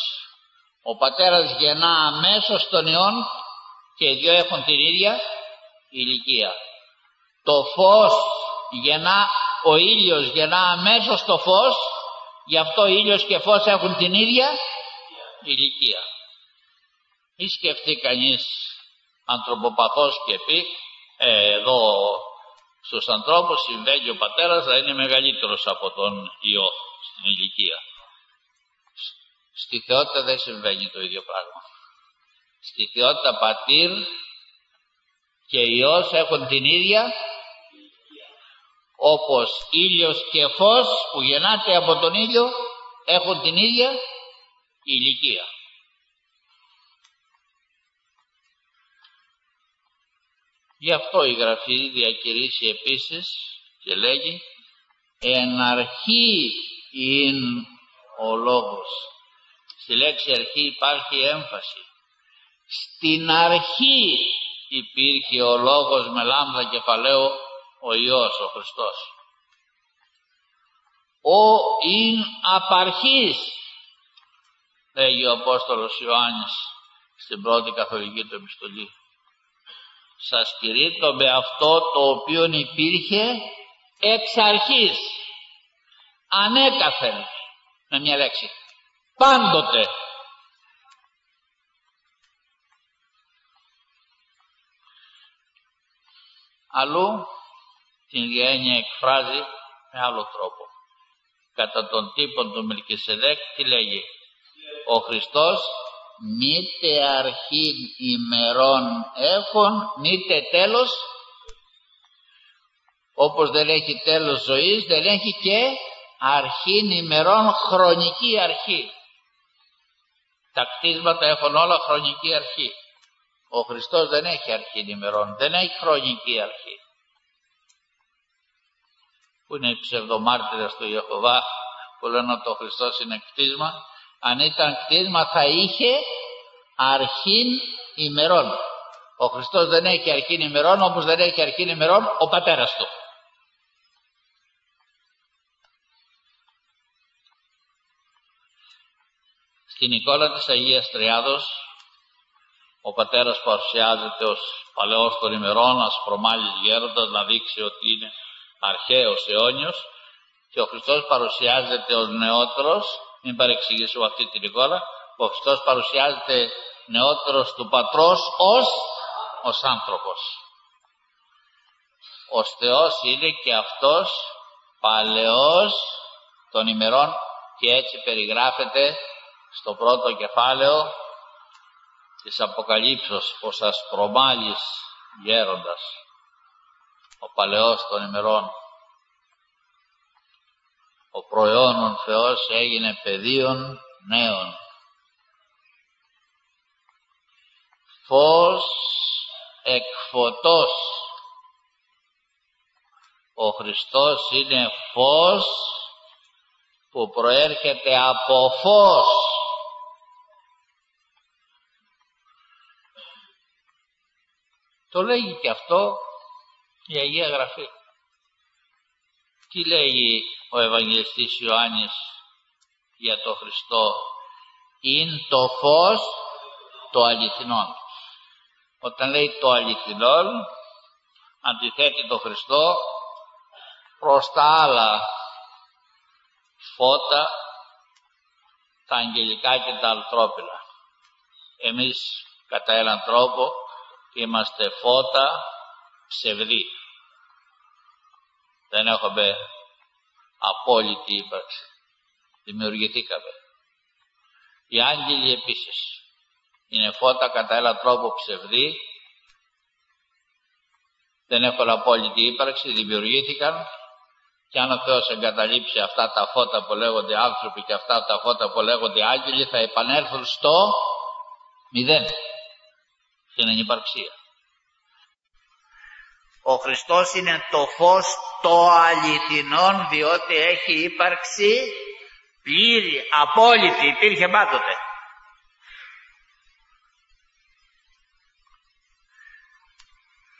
Ο πατέρας γεννά αμέσως τον Υιόν και οι δυο έχουν την ίδια ηλικία. Το φως γεννά, ο ήλιος γεννά αμέσως το φως, γι' αυτό ήλιος και φως έχουν την ίδια ηλικία. Ή σκεφτεί κανείς ανθρωποπαθώς και πει, εδώ στους ανθρώπους συμβαίνει ο πατέρας να είναι μεγαλύτερος από τον Υιό στην ηλικία. Στη θεότητα δεν συμβαίνει το ίδιο πράγμα. Στη θεότητα πατήρ και Υιός έχουν την ίδια, όπως ήλιος και φως που γεννάται από τον ήλιο έχουν την ίδια ηλικία. Γι' αυτό η Γραφή διακηρύσσει επίσης και λέγει «Εν αρχή ειν ο λόγος». Στη λέξη αρχή υπάρχει έμφαση. Στην αρχή υπήρχε ο λόγος με λάμδα κεφαλαίο, ο Υιός, ο Χριστός. Ο ειν απαρχής, λέγει ο Απόστολος Ιωάννης στην πρώτη καθολική του επιστολή. Σας κηρύττω με αυτό το οποίο υπήρχε εξ αρχής, ανέκαθεν, με μια λέξη, πάντοτε. Αλλού την ίδια έννοια εκφράζει με άλλο τρόπο. Κατά τον τύπο του Μελκισεδέκ τι λέγει? Ο Χριστός μήτε αρχήν ημερών έχουν, μήτε τέλος. Όπως δεν έχει τέλος ζωής, δεν έχει και αρχήν ημερών, χρονική αρχή. Τα κτίσματα έχουν όλα χρονική αρχή. Ο Χριστός δεν έχει αρχήν ημερών, δεν έχει χρονική αρχή. Που είναι οι ψευδομάρτυρες του Ιεχωβά που λένε ότι ο Χριστός είναι κτίσμα. Αν ήταν κτίσμα θα είχε αρχήν ημερών. Ο Χριστός δεν έχει αρχήν ημερών, όπως δεν έχει αρχήν ημερών ο πατέρας του. Στην εικόνα της Αγίας Τριάδος ο πατέρας παρουσιάζεται ως παλαιός των ημερών, ασπρομάλης γέροντας, να δείξει ότι είναι αρχαίος, αιώνιος, και ο Χριστός παρουσιάζεται ως νεότερος. Μην παρεξηγήσουμε αυτή την εικόνα. Ο Χριστός παρουσιάζεται νεότερος του Πατρός ως άνθρωπος. Ως Θεός είναι και αυτός παλαιός των ημερών και έτσι περιγράφεται στο πρώτο κεφάλαιο της Αποκαλύψεως ως ασπρομάλης γέροντας, ο παλαιός των ημερών. Ο προαιώνων Θεός έγινε παιδίον νέων. Φως εκ φωτός. Ο Χριστός είναι φως που προέρχεται από φως. Το λέγει και αυτό η Αγία Γραφή. Τι λέγει ο Ευαγγελιστής Ιωάννης για το Χριστό? Είναι το φως το αληθινόν. Όταν λέει το αληθινόν, αντιθέτει το Χριστό προς τα άλλα φώτα, τα αγγελικά και τα ανθρώπινα. Εμείς κατά έναν τρόπο είμαστε φώτα ψευδή. Δεν έχουμε απόλυτη ύπαρξη. δημιουργηθήκαμε. Οι άγγελοι επίσης είναι φώτα κατά έναν τρόπο ψευδή, δεν έχουν απόλυτη ύπαρξη, δημιουργήθηκαν, και αν ο Θεός εγκαταλείψει αυτά τα φώτα που λέγονται άνθρωποι και αυτά τα φώτα που λέγονται άγγελοι, θα επανέλθουν στο μηδέν, στην ανυπαρξία. Ο Χριστός είναι το φως το αληθινόν, διότι έχει ύπαρξη πλήρη, απόλυτη, υπήρχε πάντοτε.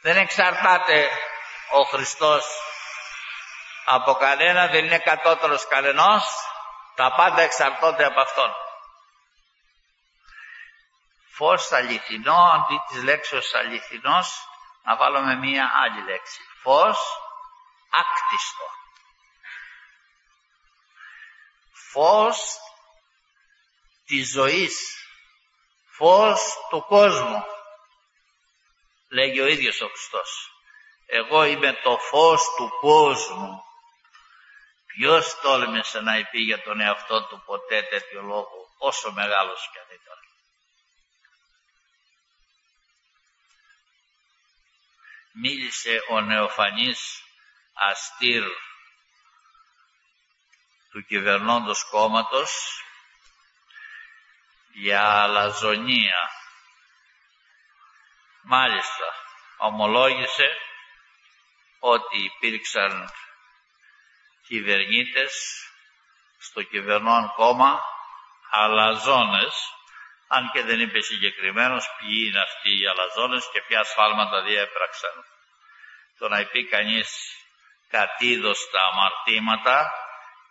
Δεν εξαρτάται ο Χριστός από κανένα, δεν είναι κατώτερος κανενός, τα πάντα εξαρτώνται από Αυτόν. Φως αληθινό, αντί της λέξεως αληθινός, να βάλουμε μία άλλη λέξη. Φως άκτιστο. Φως της ζωής. Φως του κόσμου. Λέγει ο ίδιος ο Χριστός. Εγώ είμαι το φως του κόσμου. Ποιος τόλμησε να είπε για τον εαυτό του ποτέ τέτοιο λόγο, όσο μεγάλος κι αν ήταν. Μίλησε ο νεοφανής αστήρ του κυβερνώντος κόμματος για αλαζονία. Μάλιστα, ομολόγησε ότι υπήρξαν κυβερνήτες στο κυβερνών κόμμα αλαζόνες, αν και δεν είπε συγκεκριμένως ποιοι είναι αυτοί οι αλαζόνες και ποια σφάλματα διέπραξαν. Το να πει κανείς κατίδωστα αμαρτήματα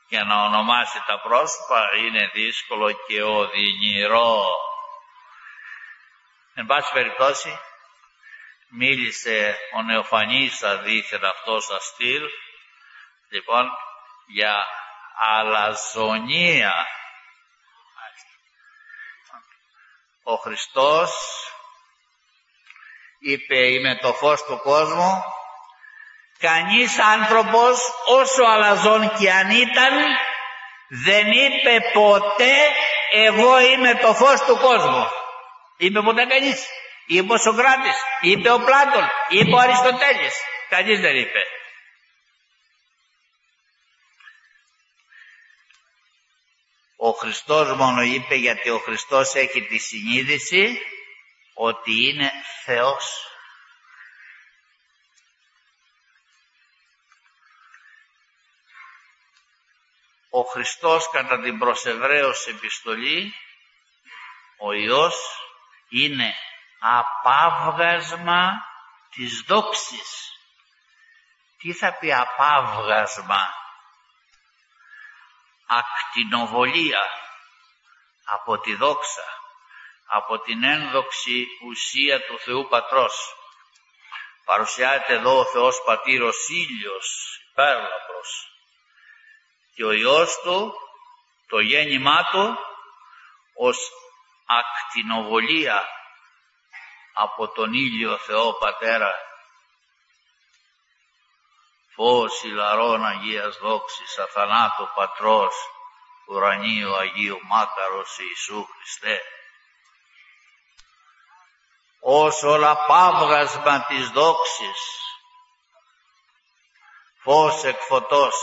και να ονομάσει τα πρόσωπα είναι δύσκολο και οδυνηρό. Εν πάση περιπτώσει, μίλησε ο νεοφανής αδίθεν αυτός αστήρ, λοιπόν, για αλαζονία. Ο Χριστός είπε είμαι το φως του κόσμου. Κανείς άνθρωπος όσο αλαζόν κι αν ήταν δεν είπε ποτέ εγώ είμαι το φως του κόσμου. Είπε ποτέ κανείς? Είπε ο Σοκράτης, είπε ο Πλάτων, είπε ο Αριστοτέλης? Κανείς δεν είπε. Ο Χριστός μόνο είπε, γιατί ο Χριστός έχει τη συνείδηση ότι είναι Θεός. Ο Χριστός κατά την προς Εβραίους επιστολή, ο Υιός, είναι απάβγασμα της δόξης. Τι θα πει απάβγασμα? Ακτινοβολία από τη δόξα, από την ένδοξη ουσία του Θεού Πατρός. Παρουσιάζεται εδώ ο Θεός Πατήρ ως ήλιος υπέρλαμπρος και ο Υιός Του, το γέννημά Του, ως ακτινοβολία από τον ήλιο Θεό Πατέρα. Φως ηλαρών Αγίας δόξης αθανάτου Πατρός ουρανίου Αγίου Μάκαρος Ιησού Χριστέ. Ως ολαπάβγασμα της δόξης, φως εκ φωτός,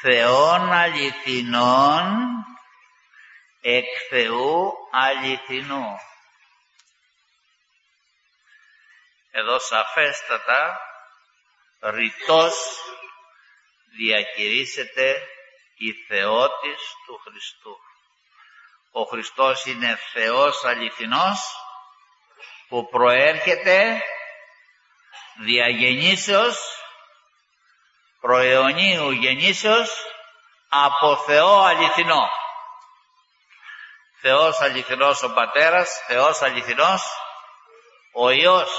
Θεών αληθινών εκ Θεού αληθινού. Εδώ σαφέστατα ρητός διακηρύσσεται η θεότης του Χριστού. Ο Χριστός είναι Θεός αληθινός που προέρχεται διαγεννήσεως, προαιωνίου γεννήσεως από Θεό αληθινό. Θεός αληθινός ο Πατέρας, Θεός αληθινός ο Υιός,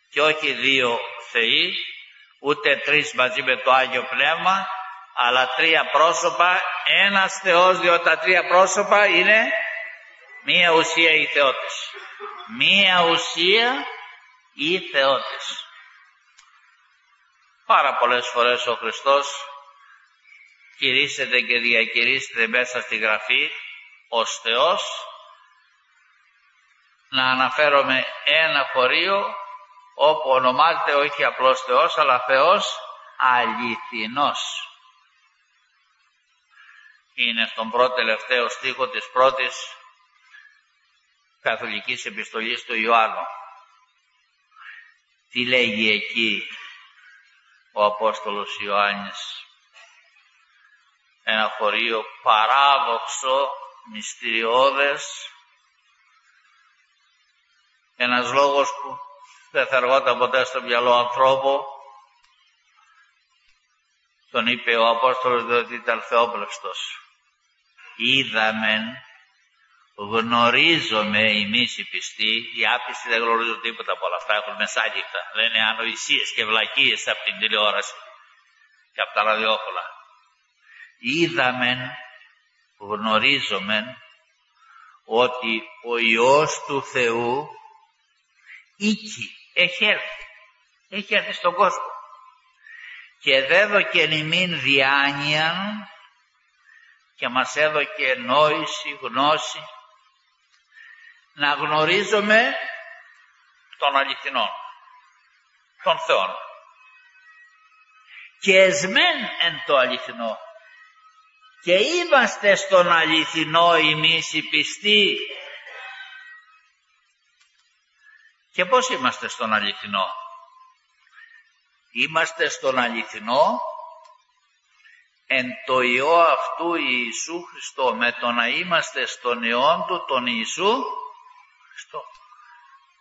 και όχι δύο Θεοί, ούτε τρεις μαζί με το Άγιο Πνεύμα, αλλά τρία πρόσωπα, ένας Θεός, διότι τα τρία πρόσωπα είναι μία ουσία η θεότης. Μία ουσία η θεότης. Πάρα πολλές φορές ο Χριστός κηρύσσεται και διακηρύσσεται μέσα στη Γραφή ως Θεός, να αναφέρομαι ένα χωρίο όπου ονομάζεται όχι απλώς Θεός, αλλά Θεός αληθινός. Είναι στον πρώτο τελευταίο στίχο της πρώτης καθολικής επιστολής του Ιωάννου. Τι λέγει εκεί ο Απόστολος Ιωάννης? Ένα χωρίο παράδοξο, μυστηριώδες, ένας λόγος που δεν θα εργόταν ποτέ στο μυαλό ανθρώπου. Τον είπε ο Απόστολος διότι ήταν θεόπλευστος. Είδαμεν, γνωρίζομαι εμείς οι πιστοί. Οι άπιστοι δεν γνωρίζουν τίποτα από όλα αυτά, έχουν μεσάγικτα. Λένε ανοησίες και βλακίες από την τηλεόραση και από τα ραδιόφωνα. Είδαμεν, γνωρίζομεν ότι ο Υιός του Θεού έχει έρθει στον κόσμο και δέδωκεν ημίν διάνοιαν και μας έδωκε νόηση, γνώση, να γνωρίζουμε τον αληθινόν, τον Θεόν. Και εσμέν εν το αληθινό, και είμαστε στον αληθινό εμείς οι πιστοί. Και πώς είμαστε στον αληθινό? Είμαστε στον αληθινό εν το Υιό αυτού Ιησού Χριστό, με το να είμαστε στον Υιόν του τον Ιησού Χριστό.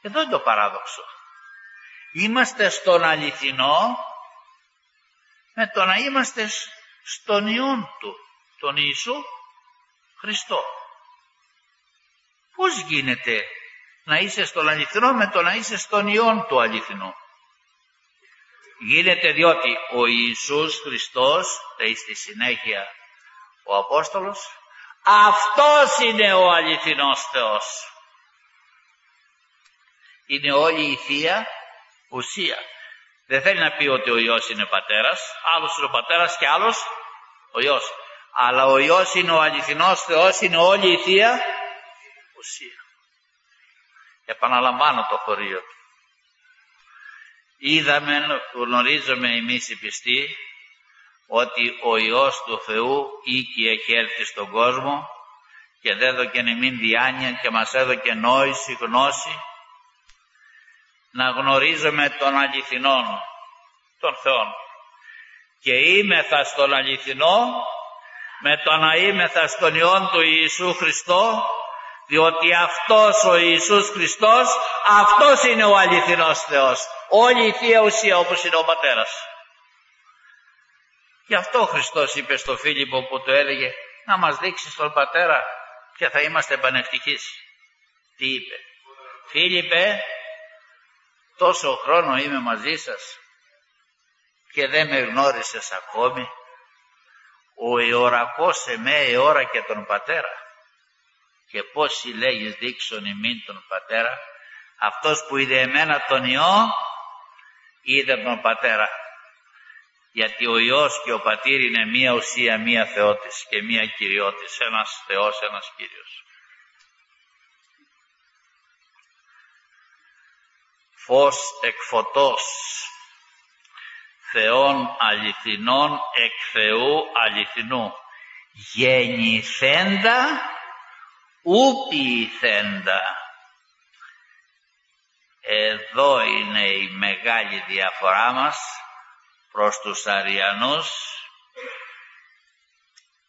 Εδώ είναι το παράδοξο. Είμαστε στον αληθινό με το να είμαστε στον Υιόν του τον Ιησού Χριστό. Πώς γίνεται να είσαι στον αληθινό με το να είσαι στον Υιόν του αληθινού? Γίνεται διότι ο Ιησούς Χριστός, λέει στη συνέχεια ο Απόστολος, αυτός είναι ο αληθινός Θεός. Είναι όλη η Θεία Ουσία. Δεν θέλει να πει ότι ο Υιός είναι πατέρας, άλλος είναι ο πατέρας και άλλος ο Υιός. Αλλά ο Υιός είναι ο αληθινός Θεός, είναι όλη η Θεία Ουσία. Επαναλαμβάνω το χωρίο. Είδαμε, γνωρίζουμε εμείς οι πιστοί, ότι ο Υιός του Θεού οίκη έχει έρθει στον κόσμο και δέδωκεν εμήν διάνοια και μας έδωκε νόηση, γνώση, να γνωρίζουμε τον αληθινόν, τον Θεόν. Και είμεθα στον αληθινό με το να είμεθα στον Υιόν του Ιησού Χριστό, διότι αυτός ο Ιησούς Χριστός, αυτός είναι ο αληθινός Θεός. Όλη η Θεία Ουσία όπως είναι ο Πατέρας. Γι' αυτό ο Χριστός είπε στο Φίλιππο που του έλεγε να μας δείξεις τον Πατέρα και θα είμαστε πανευτυχείς. Τι είπε? Φίλιππε, τόσο χρόνο είμαι μαζί σας και δεν με γνώρισες ακόμη. Ο εωρακός εμέ εώρα και τον Πατέρα. Και πώς λέγεις δείξον ημίν τον Πατέρα? Αυτός που είδε εμένα τον Υιό είδε τον Πατέρα. Γιατί ο Υιός και ο Πατήρ είναι μία ουσία, μία Θεότης και μία Κυριότης. Ένας Θεός, ένας Κύριος. Φως εκ φωτός, Θεόν αληθινών εκ Θεού αληθινού, γεννηθέντα ου ποιηθέντα. Εδώ είναι η μεγάλη διαφορά μας προς τους Αριανούς,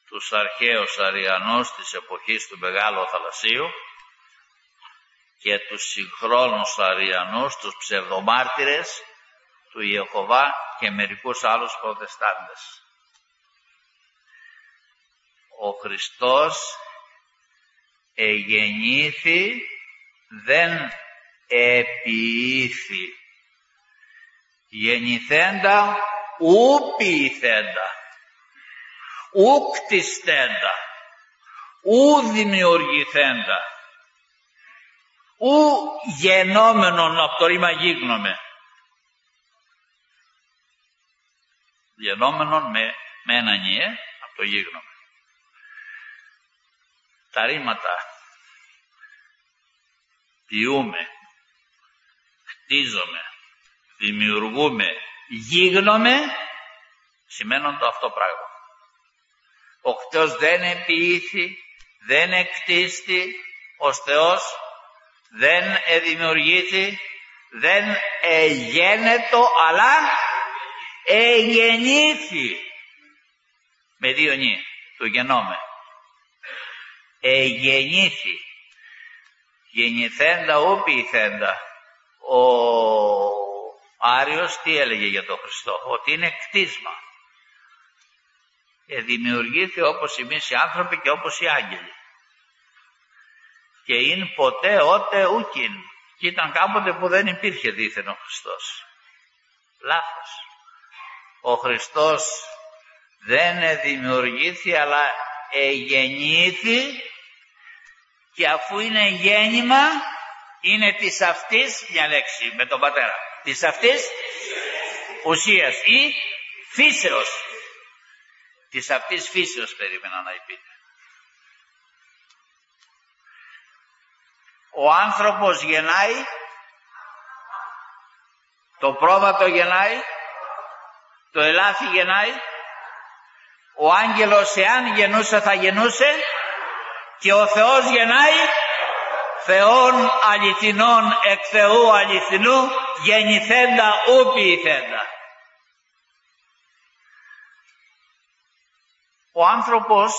τους αρχαίους Αριανούς της εποχής του Μεγάλου Θαλασσίου και τους συγχρόνους Αριανούς, τους ψευδομάρτυρες του Ιεχωβά και μερικούς άλλους προτεστάντες. Ο Χριστός εγεννήθη, δεν επιήθη. Γεννηθέντα ου ποιηθέντα, ου κτιστέντα, ου δημιουργηθέντα, ου γενόμενον από το ρήμα γίγνομε. Γενόμενον με έναν ιε, από το γίγνομαι. Τα ρήματα ποιούμε, χτίζομαι, δημιουργούμε, γίγνομαι, σημαίνουν το αυτό πράγμα. Ο Θεός δεν επιήθη, δεν εκτίστη, ο Θεός δεν εδημιουργήθη, δεν εγένετο, αλλά εγεννήθη. Με δύο νη, το γεννόμε. Εγεννήθη. Γεννηθέντα ου ποιηθέντα. Ο Άριος τι έλεγε για τον Χριστό? Ότι είναι κτίσμα. Δημιουργήθη όπως εμείς οι άνθρωποι και όπως οι άγγελοι. Και είναι ποτέ ότε ούκιν. Και ήταν κάποτε που δεν υπήρχε δήθεν ο Χριστός. Λάθος. Ο Χριστός δεν δημιουργήθη αλλά εγεννήθη, και αφού είναι γέννημα είναι της αυτής, μια λέξη με τον πατέρα, της αυτής ουσίας ή φύσεως. Της αυτής φύσεως περίμενα να πείτε. Ο άνθρωπος γεννάει, το πρόβατο γεννάει, το ελάφι γεννάει, ο άγγελος εάν γεννούσε θα γεννούσε, και ο Θεός γεννάει Θεόν αληθινών εκ Θεού αληθινού, γεννηθέντα ου ποιηθέντα. Ο άνθρωπος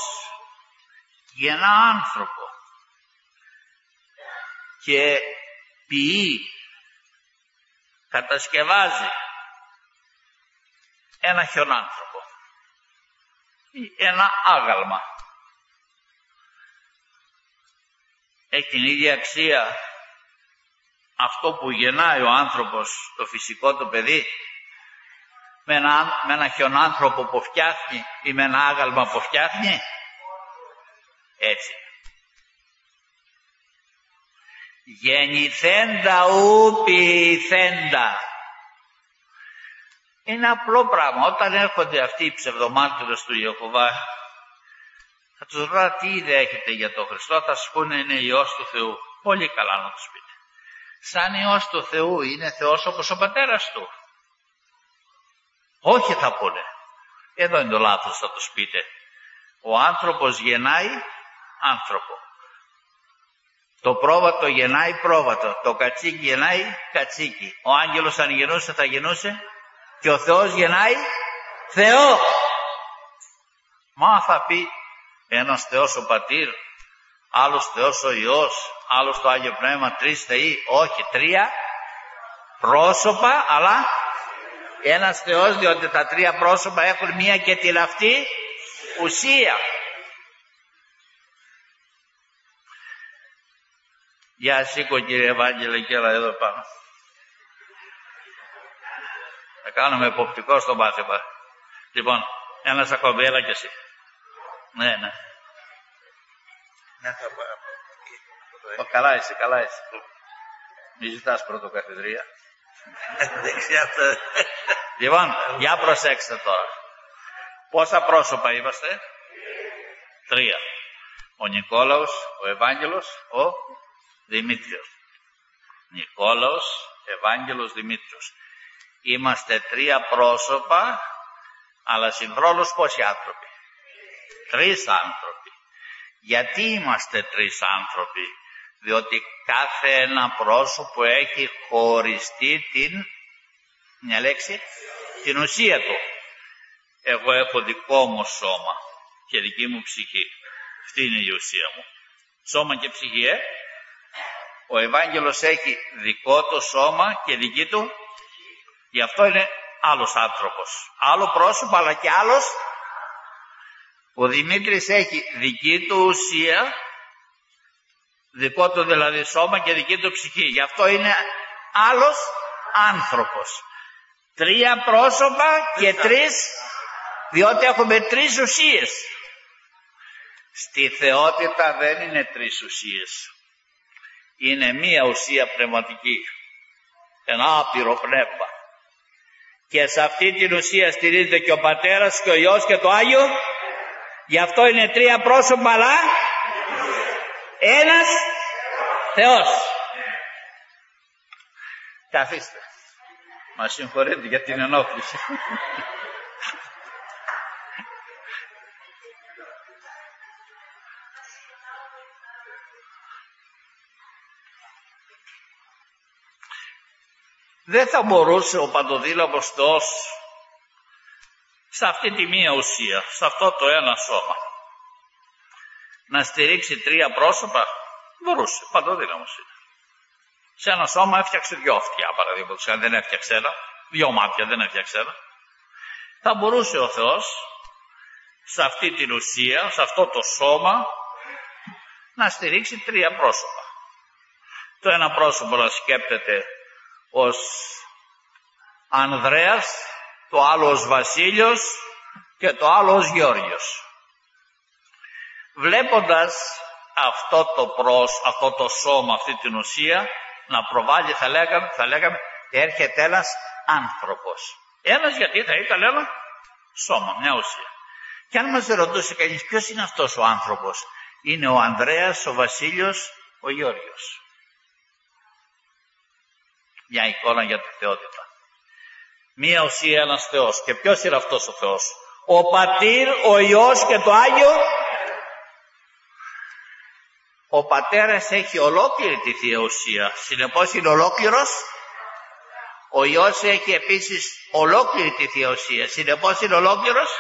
γεννά άνθρωπο και ποιεί, κατασκευάζει ένα χιονάνθρωπο ή ένα άγαλμα. Έχει την ίδια αξία αυτό που γεννάει ο άνθρωπος, το φυσικό το παιδί, με ένα χιονάνθρωπο που φτιάχνει ή με ένα άγαλμα που φτιάχνει? Έτσι. Γεννηθέντα ου ποιηθέντα. Είναι απλό πράγμα. Όταν έρχονται αυτοί οι ψευδομάρτυρες του Ιεχωβά, θα τους ρωτάω τι ιδέα έχετε για τον Χριστό, θα σας πούνε είναι Υιός του Θεού. Πολύ καλά να τους πείτε. Σαν Υιός του Θεού είναι Θεός όπως ο πατέρας του? Όχι, θα πούνε. Εδώ είναι το λάθος, θα τους πείτε. Ο άνθρωπος γεννάει άνθρωπο. Το πρόβατο γεννάει πρόβατο. Το κατσίκι γεννάει κατσίκι. Ο άγγελος αν γεννούσε θα γεννούσε, και ο Θεός γεννάει Θεό. Μα θα πει ένας Θεός ο Πατήρ, άλλος Θεός ο Υιός, άλλος το Άγιο Πνεύμα, τρεις Θεοί? Όχι, τρία πρόσωπα, αλλά ένας Θεός, διότι τα τρία πρόσωπα έχουν μία και την αυτή ουσία. Για σήκω κύριε Ευάγγελε και έλα εδώ πάνω. Θα κάνουμε εποπτικό στο μάθημα. Λοιπόν, ένας ακόμη, έλα και εσύ. Ναι. Καλά είσαι, καλά είσαι. Μη ζητάς πρωτοκαθεδρία. Λοιπόν, για προσέξτε τώρα. Πόσα πρόσωπα είμαστε? Τρία. Ο Νικόλαος, ο Ευάγγελος, ο Δημήτριος. Νικόλαος, Ευάγγελος, Δημήτριος. Είμαστε τρία πρόσωπα, αλλά συγχρόνως πόσοι άνθρωποι? Τρεις άνθρωποι. Γιατί είμαστε τρεις άνθρωποι? Διότι κάθε ένα πρόσωπο έχει χωριστεί μια λέξη, την ουσία του. Εγώ έχω δικό μου σώμα και δική μου ψυχή. Αυτή είναι η ουσία μου. Σώμα και ψυχή, Ο Ευάγγελος έχει δικό του σώμα και δική του. Γι' αυτό είναι άλλος άνθρωπος. Άλλο πρόσωπο, αλλά και άλλος. Ο Δημήτρης έχει δική του ουσία, δικό του δηλαδή σώμα και δική του ψυχή. Γι' αυτό είναι άλλος άνθρωπος. Τρία πρόσωπα και τρεις, διότι έχουμε τρεις ουσίες. Στη θεότητα δεν είναι τρεις ουσίες. Είναι μία ουσία πνευματική. Ένα άπειρο πνεύμα. Και σε αυτή την ουσία στηρίζεται και ο Πατέρας και ο Υιός και το Άγιο. Γι' αυτό είναι τρία πρόσωπα, αλλά ένας Θεός. Καθίστε. Μας συγχωρείτε για την ενόχληση. Δεν θα μπορούσε ο παντοδύναμος Θεός σε αυτή τη μία ουσία, σε αυτό το ένα σώμα, να στηρίξει τρία πρόσωπα? Μπορούσε, παντοδύναμος είναι. Σε ένα σώμα έφτιαξε δυο αυτιά, παραδείγματος, αν δεν έφτιαξε ένα, δυο μάτια δεν έφτιαξε ένα. Θα μπορούσε ο Θεός σε αυτή την ουσία, σε αυτό το σώμα, να στηρίξει τρία πρόσωπα. Το ένα πρόσωπο να σκέπτεται ως Ανδρέας, το άλλο ως Βασίλειος και το άλλο ως Γεώργιος. Βλέποντας αυτό το σώμα, αυτή την ουσία να προβάλλει, θα λέγαμε έρχεται ένας άνθρωπος. Ένας, γιατί θα ήταν ένα σώμα, μια ουσία. Και αν μας ρωτούσε κανείς ποιος είναι αυτός ο άνθρωπος, είναι ο Ανδρέας, ο Βασίλειος, ο Γεώργιος. Μια εικόνα για τη θεότητα. Μία ουσία, ένας Θεός. Και ποιος είναι αυτός ο Θεός? Ο Πατήρ, ο Υιός και το Άγιο. Ο Πατέρας έχει ολόκληρη τη Θεία Ουσία, συνεπώς είναι ολόκληρος. Ο Υιός έχει επίσης ολόκληρη τη Θεία Ουσία, συνεπώς είναι ολόκληρος.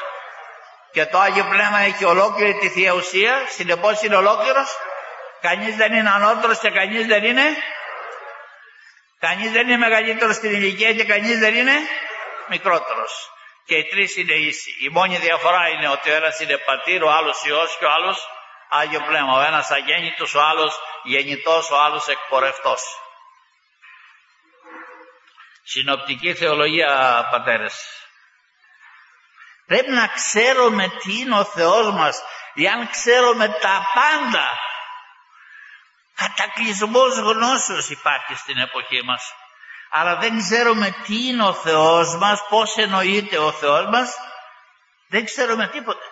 Και το Άγιο Πνεύμα έχει ολόκληρη τη Θεία Ουσία, συνεπώς είναι ολόκληρος. Κανείς δεν είναι ανώτερος και κανείς δεν είναι. Κανείς δεν είναι μεγαλύτερος στην ηλικία και κανείς δεν είναι μικρότερος. Και οι τρεις είναι ίσοι. Η μόνη διαφορά είναι ότι ο ένας είναι Πατήρ, ο άλλος Υιός και ο άλλος Άγιο Πνεύμα. Ο ένας αγέννητος, ο άλλος γεννητός, ο άλλος εκπορευτός. Συνοπτική θεολογία, πατέρες. Πρέπει να ξέρουμε τι είναι ο Θεός μας. Εάν ξέρουμε τα πάντα, κατακλυσμός γνώσεως υπάρχει στην εποχή μας. Αλλά δεν ξέρουμε τι είναι ο Θεός μας, πώς εννοείται ο Θεός μας, δεν ξέρουμε τίποτα.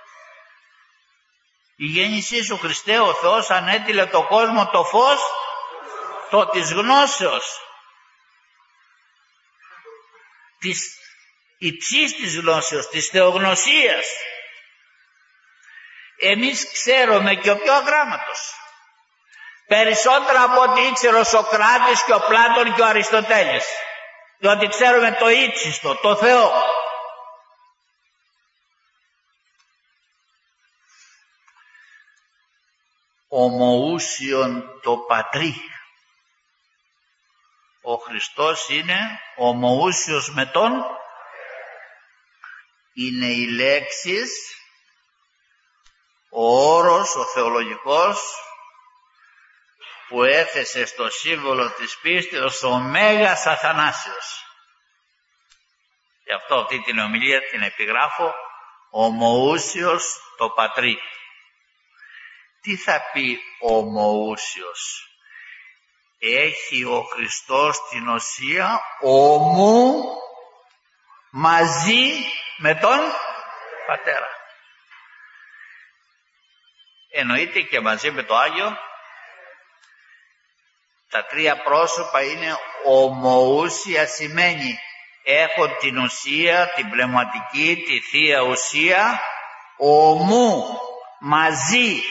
Η γέννησή σου, Χριστέ, ο Θεός ανέτειλε το κόσμο το φως της γνώσεως, της υψίστης γνώσεως, της θεογνωσίας. Εμείς ξέρουμε και ο πιο αγράμματος. Περισσότερα από ό,τι ήξερε ο Σοκράτης και ο Πλάτων και ο Αριστοτέλης. Διότι ξέρουμε το ύψιστο, το Θεό. Ομοούσιον το Πατρί. Ο Χριστός είναι ομοούσιος με τον. Είναι οι λέξεις, ο όρος, ο θεολογικός, που έθεσε στο σύμβολο της πίστης ο Μέγας Αθανάσιος. Γι' αυτό αυτή την ομιλία την επιγράφω ομοούσιος το Πατρί. Τι θα πει ομοούσιος? Έχει ο Χριστός την ουσία ομού μαζί με τον Πατέρα. Εννοείται και μαζί με το Άγιο. Τα τρία πρόσωπα είναι ομοούσια, σημαίνει έχουν την ουσία, την πνευματική, τη Θεία Ουσία, ομού, μαζί,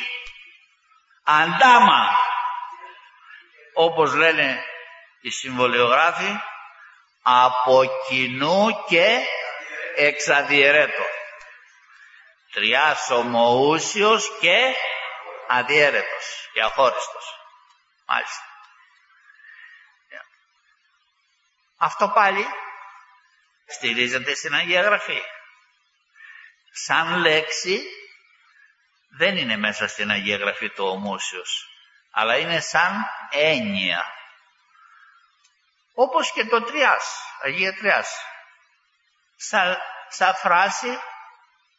αντάμα, όπως λένε οι συμβολιογράφοι, από κοινού και εξαδιαιρέτω. Τριάς ομοούσιος και αδιαιρέτος και αχώριστος. Μάλιστα. Αυτό πάλι στηρίζεται στην Αγία Γραφή. Σαν λέξη δεν είναι μέσα στην Αγία Γραφή το ομούσιος, αλλά είναι σαν έννοια. Όπως και το τριάς, Αγία Τριάς. Σαν φράση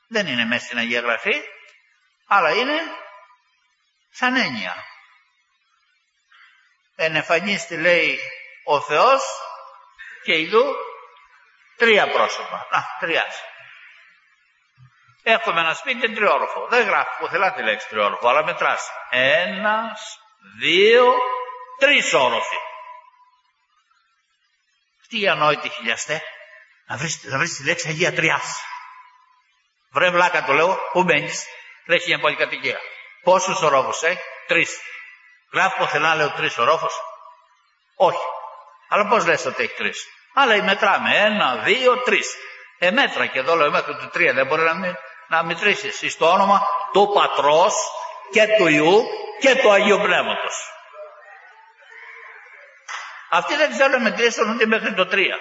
δεν είναι μέσα στην Αγία Γραφή, αλλά είναι σαν έννοια. Ενεφανίστη, λέει, ο Θεός και ειδού τρία πρόσωπα. Τριάς. Έχουμε ένα σπίτι τριόροφο. Δεν γράφει πουθενά τη λέξη τριόροφο, αλλά μετράς. 1, 2, 3 όροφοι. Τι οι ανόητοι χιλιαστέ, να βρεις τη λέξη Αγία Τριάς. Βρε βλάκα, το λέω, πού μένεις? Λέει μια πολυκατοικία. Πόσους ορόφους έχει? 3. Γράφει πουθενά, λέω, 3 ορόφους? Όχι. Αλλά πώς λες ότι έχει 3? Αλλά μετράμε 1, 2, 3. Μέτρα και εδώ λέω μέχρι του 3. Δεν μπορεί να μετρήσεις εις το όνομα του Πατρός και του Υιού και του Αγίου Πνεύματος. Αυτοί δεν ξέρουν να μετρήσουν ούτε μέχρι το 3.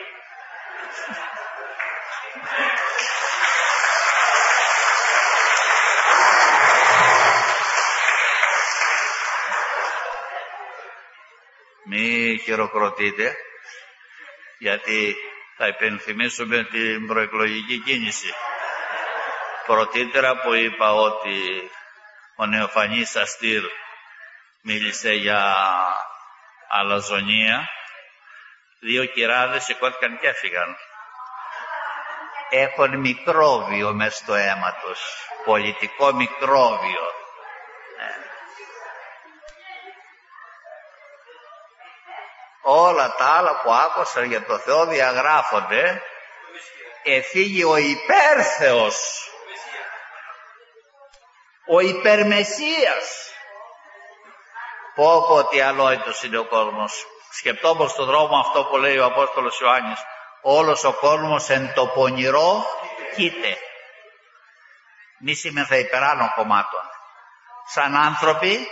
Μη χειροκροτείτε, γιατί θα υπενθυμίσουμε την προεκλογική κίνηση. Πρωτήτερα που είπα ότι ο νεοφανής Αστήρ μίλησε για αλαζονία, 2 κυράδες σηκώθηκαν και έφυγαν. Έχουν μικρόβιο μες στο αίμα τους, πολιτικό μικρόβιο. Όλα τα άλλα που άκουσαν για το Θεό διαγράφονται. Εφήγει ο υπέρθεος, ο υπερμεσσίας. Πω τι ανόητος είναι ο κόσμος. Σκεπτόμαστε στον δρόμο αυτό που λέει ο Απόστολος Ιωάννης. Όλος ο κόσμος εν το πονηρό κοίται. Μη σήμεθα υπεράνω κομμάτων. Σαν άνθρωποι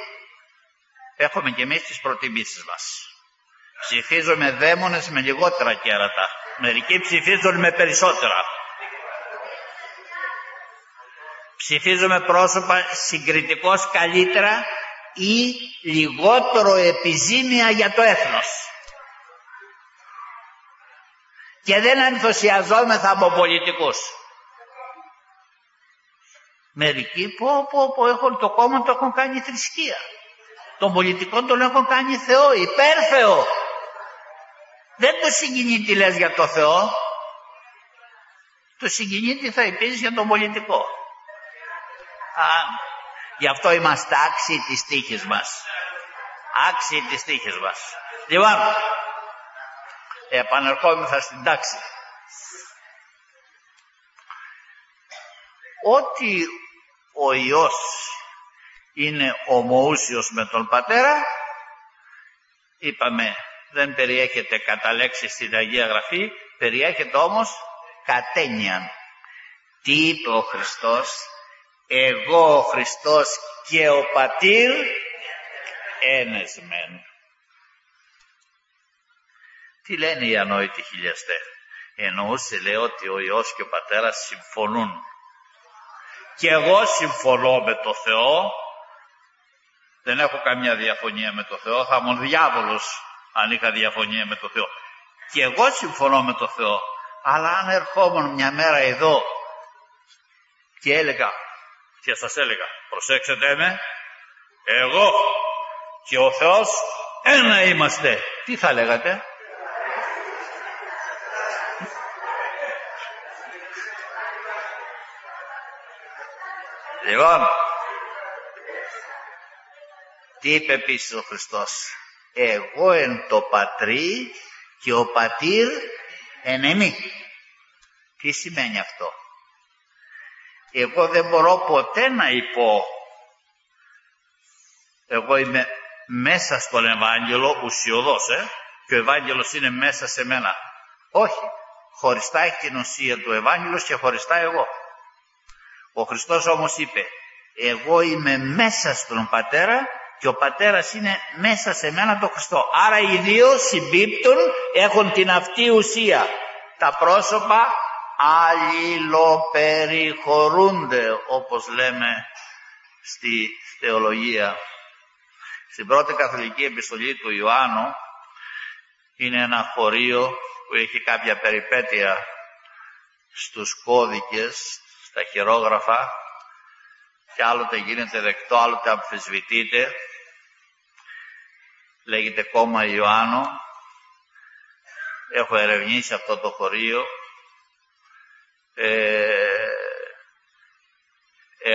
έχουμε και εμείς τις προτιμήσεις μας. Ψηφίζουμε δαίμονες με λιγότερα κέρατα. Μερικοί ψηφίζουν με περισσότερα. Ψηφίζουμε πρόσωπα συγκριτικώς καλύτερα ή λιγότερο επιζήμια για το έθνος. Και δεν ενθουσιαζόμεθα από πολιτικούς. Μερικοί που έχουν το κόμμα το έχουν κάνει θρησκεία. Τον πολιτικό τον έχουν κάνει Θεό, υπέρθεο. Δεν το συγκινεί τι λες για το Θεό. Το συγκινεί τι θα υπήσεις για τον πολιτικό. Γι' αυτό είμαστε άξιοι της τύχης μας. Άξιοι της τύχης μας. Λοιπόν, επανερχόμεθα στην τάξη. Ότι ο Υιός είναι ομοούσιος με τον Πατέρα, είπαμε, δεν περιέχεται κατά λέξη στην Αγία Γραφή, περιέχεται όμως κατ' έννοιαν. Τι είπε ο Χριστός? Εγώ ο Χριστός και ο Πατήρ ένες μεν. Τι λένε οι ανόητοι χιλιαστέ? Εννοούσε, λέει, ότι ο Υιός και ο Πατέρας συμφωνούν. Και εγώ συμφωνώ με το Θεό. Δεν έχω καμιά διαφωνία με το Θεό. Θα ήμουν διάβολος αν είχα διαφωνία με το Θεό. Και εγώ συμφωνώ με το Θεό. Αλλά αν ερχόμουν μια μέρα εδώ και έλεγα, και σας έλεγα, προσέξτε με, εγώ και ο Θεός ένα είμαστε, τι θα λέγατε? Λοιπόν, τι είπε επίσης ο Χριστός? Εγώ εν το Πατρί και ο Πατήρ εν εμεί. Τι σημαίνει αυτό? Εγώ δεν μπορώ ποτέ να πω εγώ είμαι μέσα στον Ευάγγελο ουσιωδώς, και ο Ευάγγελος είναι μέσα σε μένα. Όχι, χωριστά έχει την ουσία του Ευάγγελος και χωριστά εγώ. Ο Χριστός όμως είπε, εγώ είμαι μέσα στον Πατέρα και ο Πατέρας είναι μέσα σε μένα το Χριστό. Άρα οι δύο συμπίπτουν, έχουν την αυτή ουσία. Τα πρόσωπα αλληλοπεριχωρούνται, όπως λέμε στη θεολογία. Στην πρώτη καθολική επιστολή του Ιωάννου είναι ένα χωρίο που έχει κάποια περιπέτεια στους κώδικες, στα χειρόγραφα, και άλλοτε γίνεται δεκτό, άλλοτε αμφισβητείται. Λέγεται κόμμα Ιωάννου. Έχω ερευνήσει αυτό το χωρίο.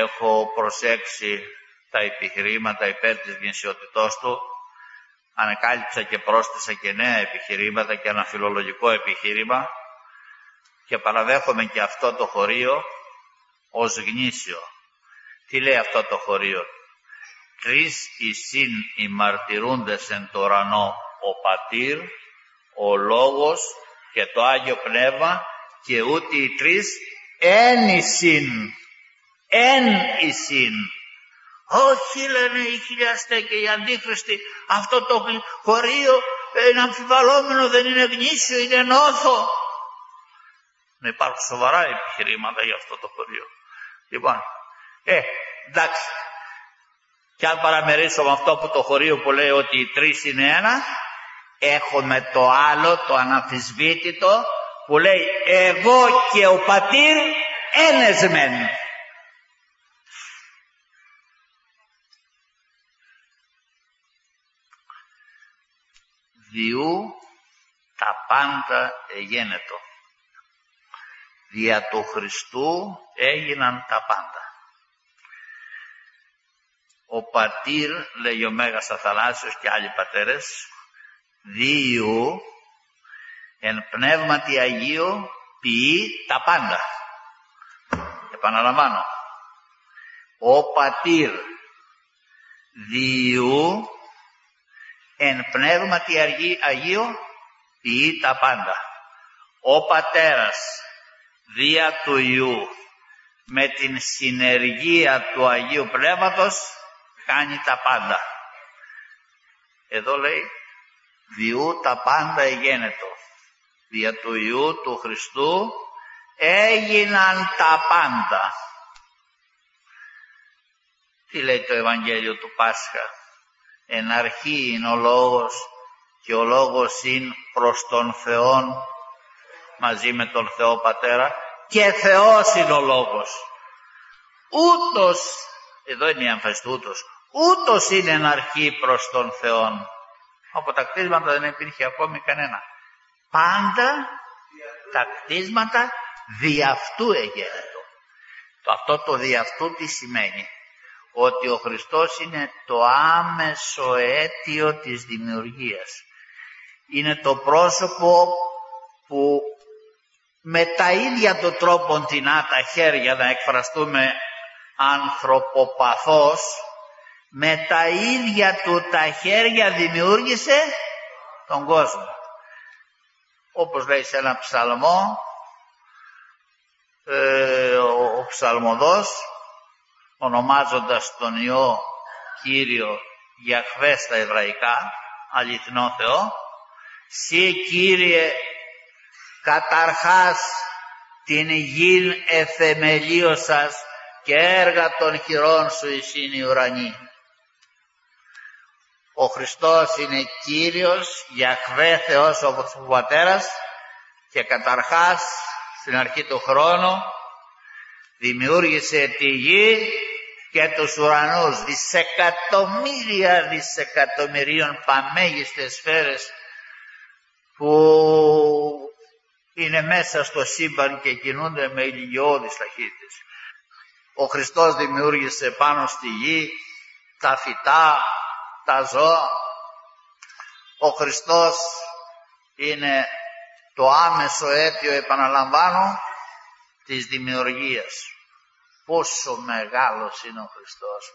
έχω προσέξει τα επιχειρήματα υπέρ της γνησιότητός του, ανακάλυψα και πρόσθεσα και νέα επιχειρήματα και ένα φιλολογικό επιχείρημα και παραδέχομαι και αυτό το χωρίο ως γνήσιο. Τι λέει αυτό το χωρίο? Τρεις εισήν οι μαρτυρούντες εν το ουρανό, ο Πατήρ, ο Λόγος και το Άγιο Πνεύμα, και ούτε οι τρεις εν εισήν. Εν εισήν. Όχι, λένε οι χιλιαστέ και οι αντίχριστοι, αυτό το χωρίο είναι αμφιβαλόμενο, δεν είναι γνήσιο, είναι νόθο. Να υπάρχουν σοβαρά επιχειρήματα για αυτό το χωρίο. Λοιπόν, εντάξει. Και αν παραμερίσω με αυτό που το χωρίο που λέει ότι οι τρεις είναι ένα, έχουμε το άλλο, το αναμφισβήτητο, που λέει εγώ και ο Πατήρ ένες μεν. Διού τα πάντα εγένετο. Δια του Χριστού έγιναν τα πάντα. Ο Πατήρ, λέει ο Μέγας Αθανάσιος και άλλοι πατέρες, διού εν πνεύματι Αγίου ποιεί τα πάντα. Επαναλαμβάνω. Ο Πατήρ διού εν πνεύματι Αγίου ποιεί τα πάντα. Ο Πατέρας δια του Υιού με την συνεργία του Αγίου Πνεύματος κάνει τα πάντα. Εδώ λέει διού τα πάντα εγένετο. Δια του Υιού του Χριστού έγιναν τα πάντα. Τι λέει το Ευαγγέλιο του Πάσχα? Εν αρχή είναι ο Λόγος και ο Λόγος είναι προς τον Θεόν μαζί με τον Θεό Πατέρα και Θεός είναι ο Λόγος. Ούτως, εδώ είναι η έμφαση του ούτως, ούτως είναι εν αρχή προς τον Θεόν. Από τα κτίσματα δεν υπήρχε ακόμη κανένα. Πάντα τα κτίσματα δι' αυτού εγένετο. Αυτό το δι' αυτού τι σημαίνει? Ότι ο Χριστός είναι το άμεσο αίτιο της δημιουργίας. Είναι το πρόσωπο που με τα ίδια των τρόπων τεινά τα χέρια, να εκφραστούμε ανθρωποπαθώς, με τα ίδια του τα χέρια δημιούργησε τον κόσμο. Όπως λέει σε ένα ψαλμό ο ψαλμοδός, ονομάζοντας τον Υιό Κύριο Γιαχβέ στα εβραϊκά, αληθινό Θεό, «Συ Κύριε καταρχάς την γην εθεμελίωσας και έργα των χειρών σου εισήν οι ουρανοί». Ο Χριστός είναι Κύριος, Γιαχβέ Θεός ο Πατέρας, και καταρχάς στην αρχή του χρόνου δημιούργησε τη γη και τους ουρανούς, δισεκατομμύρια δισεκατομμυρίων παμέγιστες σφαίρες που είναι μέσα στο σύμπαν και κινούνται με ηλικιώδεις ταχύτητες. Ο Χριστός δημιούργησε πάνω στη γη τα φυτά, τα ζώα. Ο Χριστός είναι το άμεσο αίτιο, επαναλαμβάνω, της δημιουργίας. Πόσο μεγάλος είναι ο Χριστός.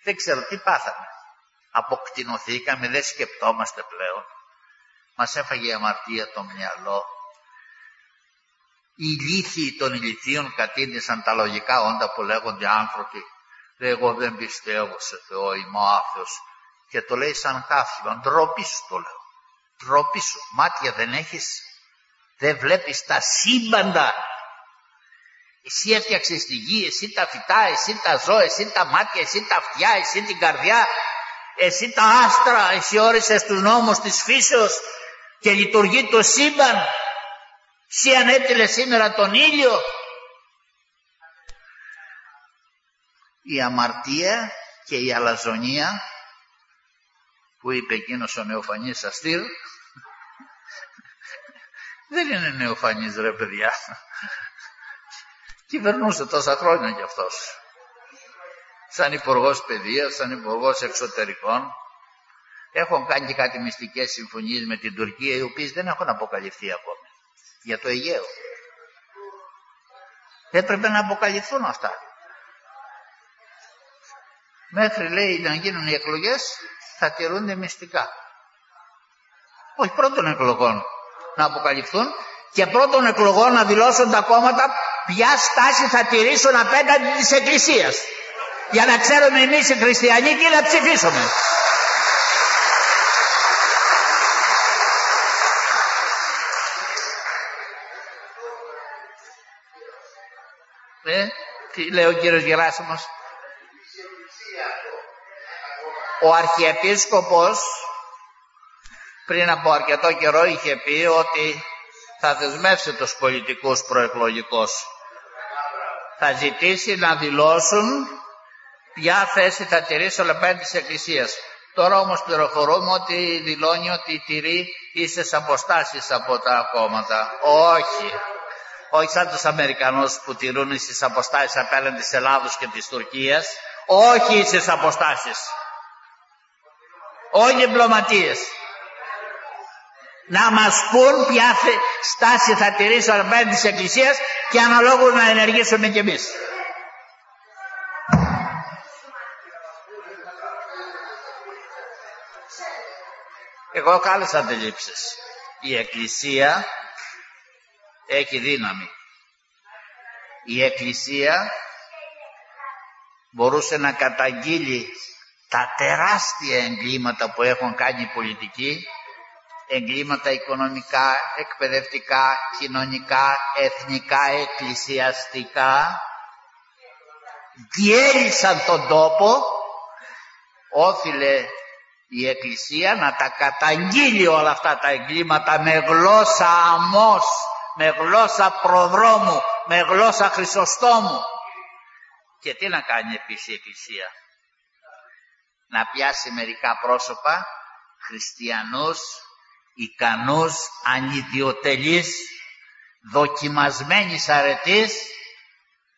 Δεν ξέρω τι πάθαμε. Αποκτηνωθήκαμε, δεν σκεπτόμαστε πλέον. Μας έφαγε η αμαρτία το μυαλό. Οι ηλίθιοι των ηλιθίων κατήντησαν τα λογικά όντα που λέγονται άνθρωποι. Εγώ δεν πιστεύω σε Θεό, είμαι ο άθεος. Και το λέει σαν καύσιμα. Ντροπή σου το λέω. Ντροπή σου. Μάτια δεν έχεις? Δεν βλέπεις τα σύμπαντα? Εσύ έφτιαξες τη γη, εσύ τα φυτά, εσύ τα ζώα, εσύ τα μάτια, εσύ τα αυτιά, εσύ την καρδιά, εσύ τα άστρα, εσύ όρισες τους νόμους της φύσεως και λειτουργεί το σύμπαν. Εσύ ανέτειλες σήμερα τον ήλιο. Η αμαρτία και η αλαζονία που είπε εκείνος ο νεοφανής αστήρ, δεν είναι νεοφανής ρε παιδιά. Κυβερνούσε τόσα χρόνια κι αυτός. σαν υπουργός παιδείας, σαν υπουργός εξωτερικών. Έχουν κάνει και κάτι μυστικές συμφωνίες με την Τουρκία, οι οποίες δεν έχουν αποκαλυφθεί ακόμα, για το Αιγαίο. Έπρεπε να αποκαλυφθούν αυτά. Μέχρι, λέει, να γίνουν οι εκλογές θα τηρούνται μυστικά. Όχι, πρώτων εκλογών να αποκαλυφθούν και πρώτων εκλογών να δηλώσουν τα κόμματα ποια στάση θα τηρήσουν απέναντι της Εκκλησίας, για να ξέρουμε εμείς οι χριστιανοί τι να ψηφίσουμε. Τι λέει ο κύριος Γεράσιμος? Ο Αρχιεπίσκοπος πριν από αρκετό καιρό είχε πει ότι θα δεσμεύσει τους πολιτικούς προεκλογικούς. Θα ζητήσει να δηλώσουν ποια θέση θα τηρήσει απέναντι της Εκκλησίας. Τώρα όμως πληροφορούμε ότι δηλώνει ότι τηρεί ίσες αποστάσεις από τα κόμματα. Όχι. Όχι σαν τους Αμερικανούς που τηρούν ίσες αποστάσεις απέναντι της Ελλάδος και της Τουρκίας. Όχι ίσες αποστάσεις. Όχι διπλωματίες. Να μας πούν ποια στάση θα τηρήσουν απέναντι της Εκκλησίας και αναλόγως να ενεργήσουμε κι εμείς. Εγώ έχω άλλες αντιλήψεις. Η Εκκλησία έχει δύναμη. Η Εκκλησία μπορούσε να καταγγείλει τα τεράστια εγκλήματα που έχουν κάνει οι πολιτικοί, εγκλήματα οικονομικά, εκπαιδευτικά, κοινωνικά, εθνικά, εκκλησιαστικά, διέλυσαν τον τόπο. Όφιλε η Εκκλησία να τα καταγγείλει όλα αυτά τα εγκλήματα με γλώσσα αμός, με γλώσσα προδρόμου, με γλώσσα Χρυσοστόμου. Και τι να κάνει επίσης η Εκκλησία? Να πιάσει μερικά πρόσωπα, χριστιανούς, ικανούς, ανιδιοτελείς, δοκιμασμένης αρετής,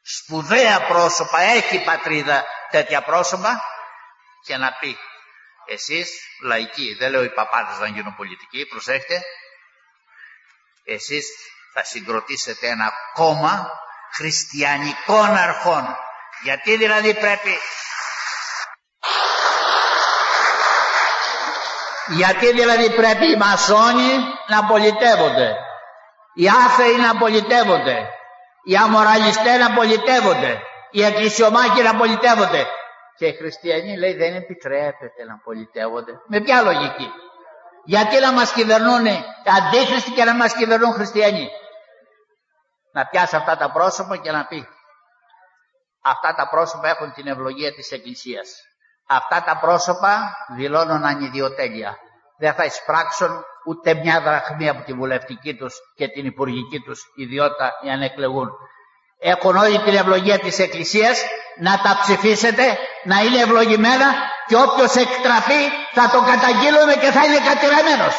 σπουδαία πρόσωπα, έχει η πατρίδα τέτοια πρόσωπα, και να πει: εσείς λαϊκοί, δεν λέω οι παπάδες να γίνουν πολιτικοί, προσέχτε, εσείς θα συγκροτήσετε ένα κόμμα χριστιανικών αρχών. Γιατί δηλαδή πρέπει... Γιατί δηλαδή πρέπει οι μασόνοι να πολιτεύονται, οι άθεοι να πολιτεύονται, οι αμοραλιστές να πολιτεύονται, οι εκκλησιομάχοι να πολιτεύονται, και οι χριστιανοί, λέει, δεν επιτρέπεται να πολιτεύονται? Με ποια λογική? Γιατί να μας κυβερνούν αντίχριστοι και να μας κυβερνούν χριστιανοί? Να πιάσει αυτά τα πρόσωπα και να πει: αυτά τα πρόσωπα έχουν την ευλογία της Εκκλησίας. Αυτά τα πρόσωπα δηλώνουν ανιδιοτέλεια. Δεν θα εισπράξουν ούτε μια δραχμή από τη βουλευτική τους και την υπουργική τους ιδιότητα για να εκλεγούν. Έχουν όλη την ευλογία της Εκκλησίας, να τα ψηφίσετε, να είναι ευλογημένα, και όποιος εκτραπεί θα το καταγγείλουμε και θα είναι κατηραμένος.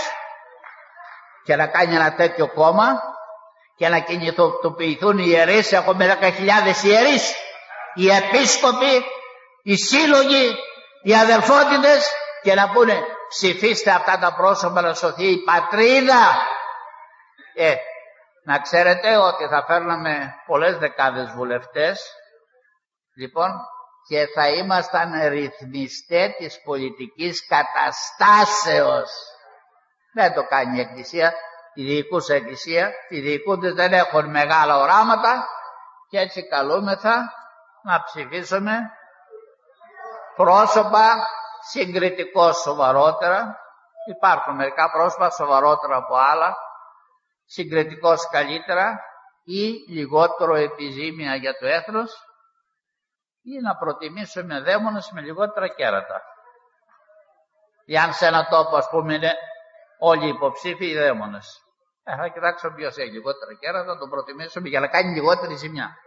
Και να κάνει ένα τέτοιο κόμμα και να κινητοποιηθούν οι ιερείς, έχουμε 10.000 ιερείς, οι επίσκοποι, οι σύλλογοι, οι αδελφότητες, και να πούνε: ψηφίστε αυτά τα πρόσωπα να σωθεί η πατρίδα. Να ξέρετε ότι θα φέρναμε πολλές δεκάδες βουλευτές, λοιπόν, και θα ήμασταν ρυθμιστές της πολιτικής καταστάσεως. Δεν το κάνει η Εκκλησία, η διοικούσα Εκκλησία. Οι διοικούντες δεν έχουν μεγάλα οράματα, και έτσι καλούμεθα να ψηφίσουμε πρόσωπα συγκριτικώς σοβαρότερα. Υπάρχουν μερικά πρόσωπα σοβαρότερα από άλλα, συγκριτικώς καλύτερα ή λιγότερο επιζήμια για το έθνος, ή να προτιμήσουμε δαίμονες με λιγότερα κέρατα. Εάν σε ένα τόπο, ας πούμε, είναι όλοι οι υποψήφοι οι δαίμονες, θα κοιτάξουμε ποιος έχει λιγότερα κέρατα, τον προτιμήσουμε για να κάνει λιγότερη ζημιά.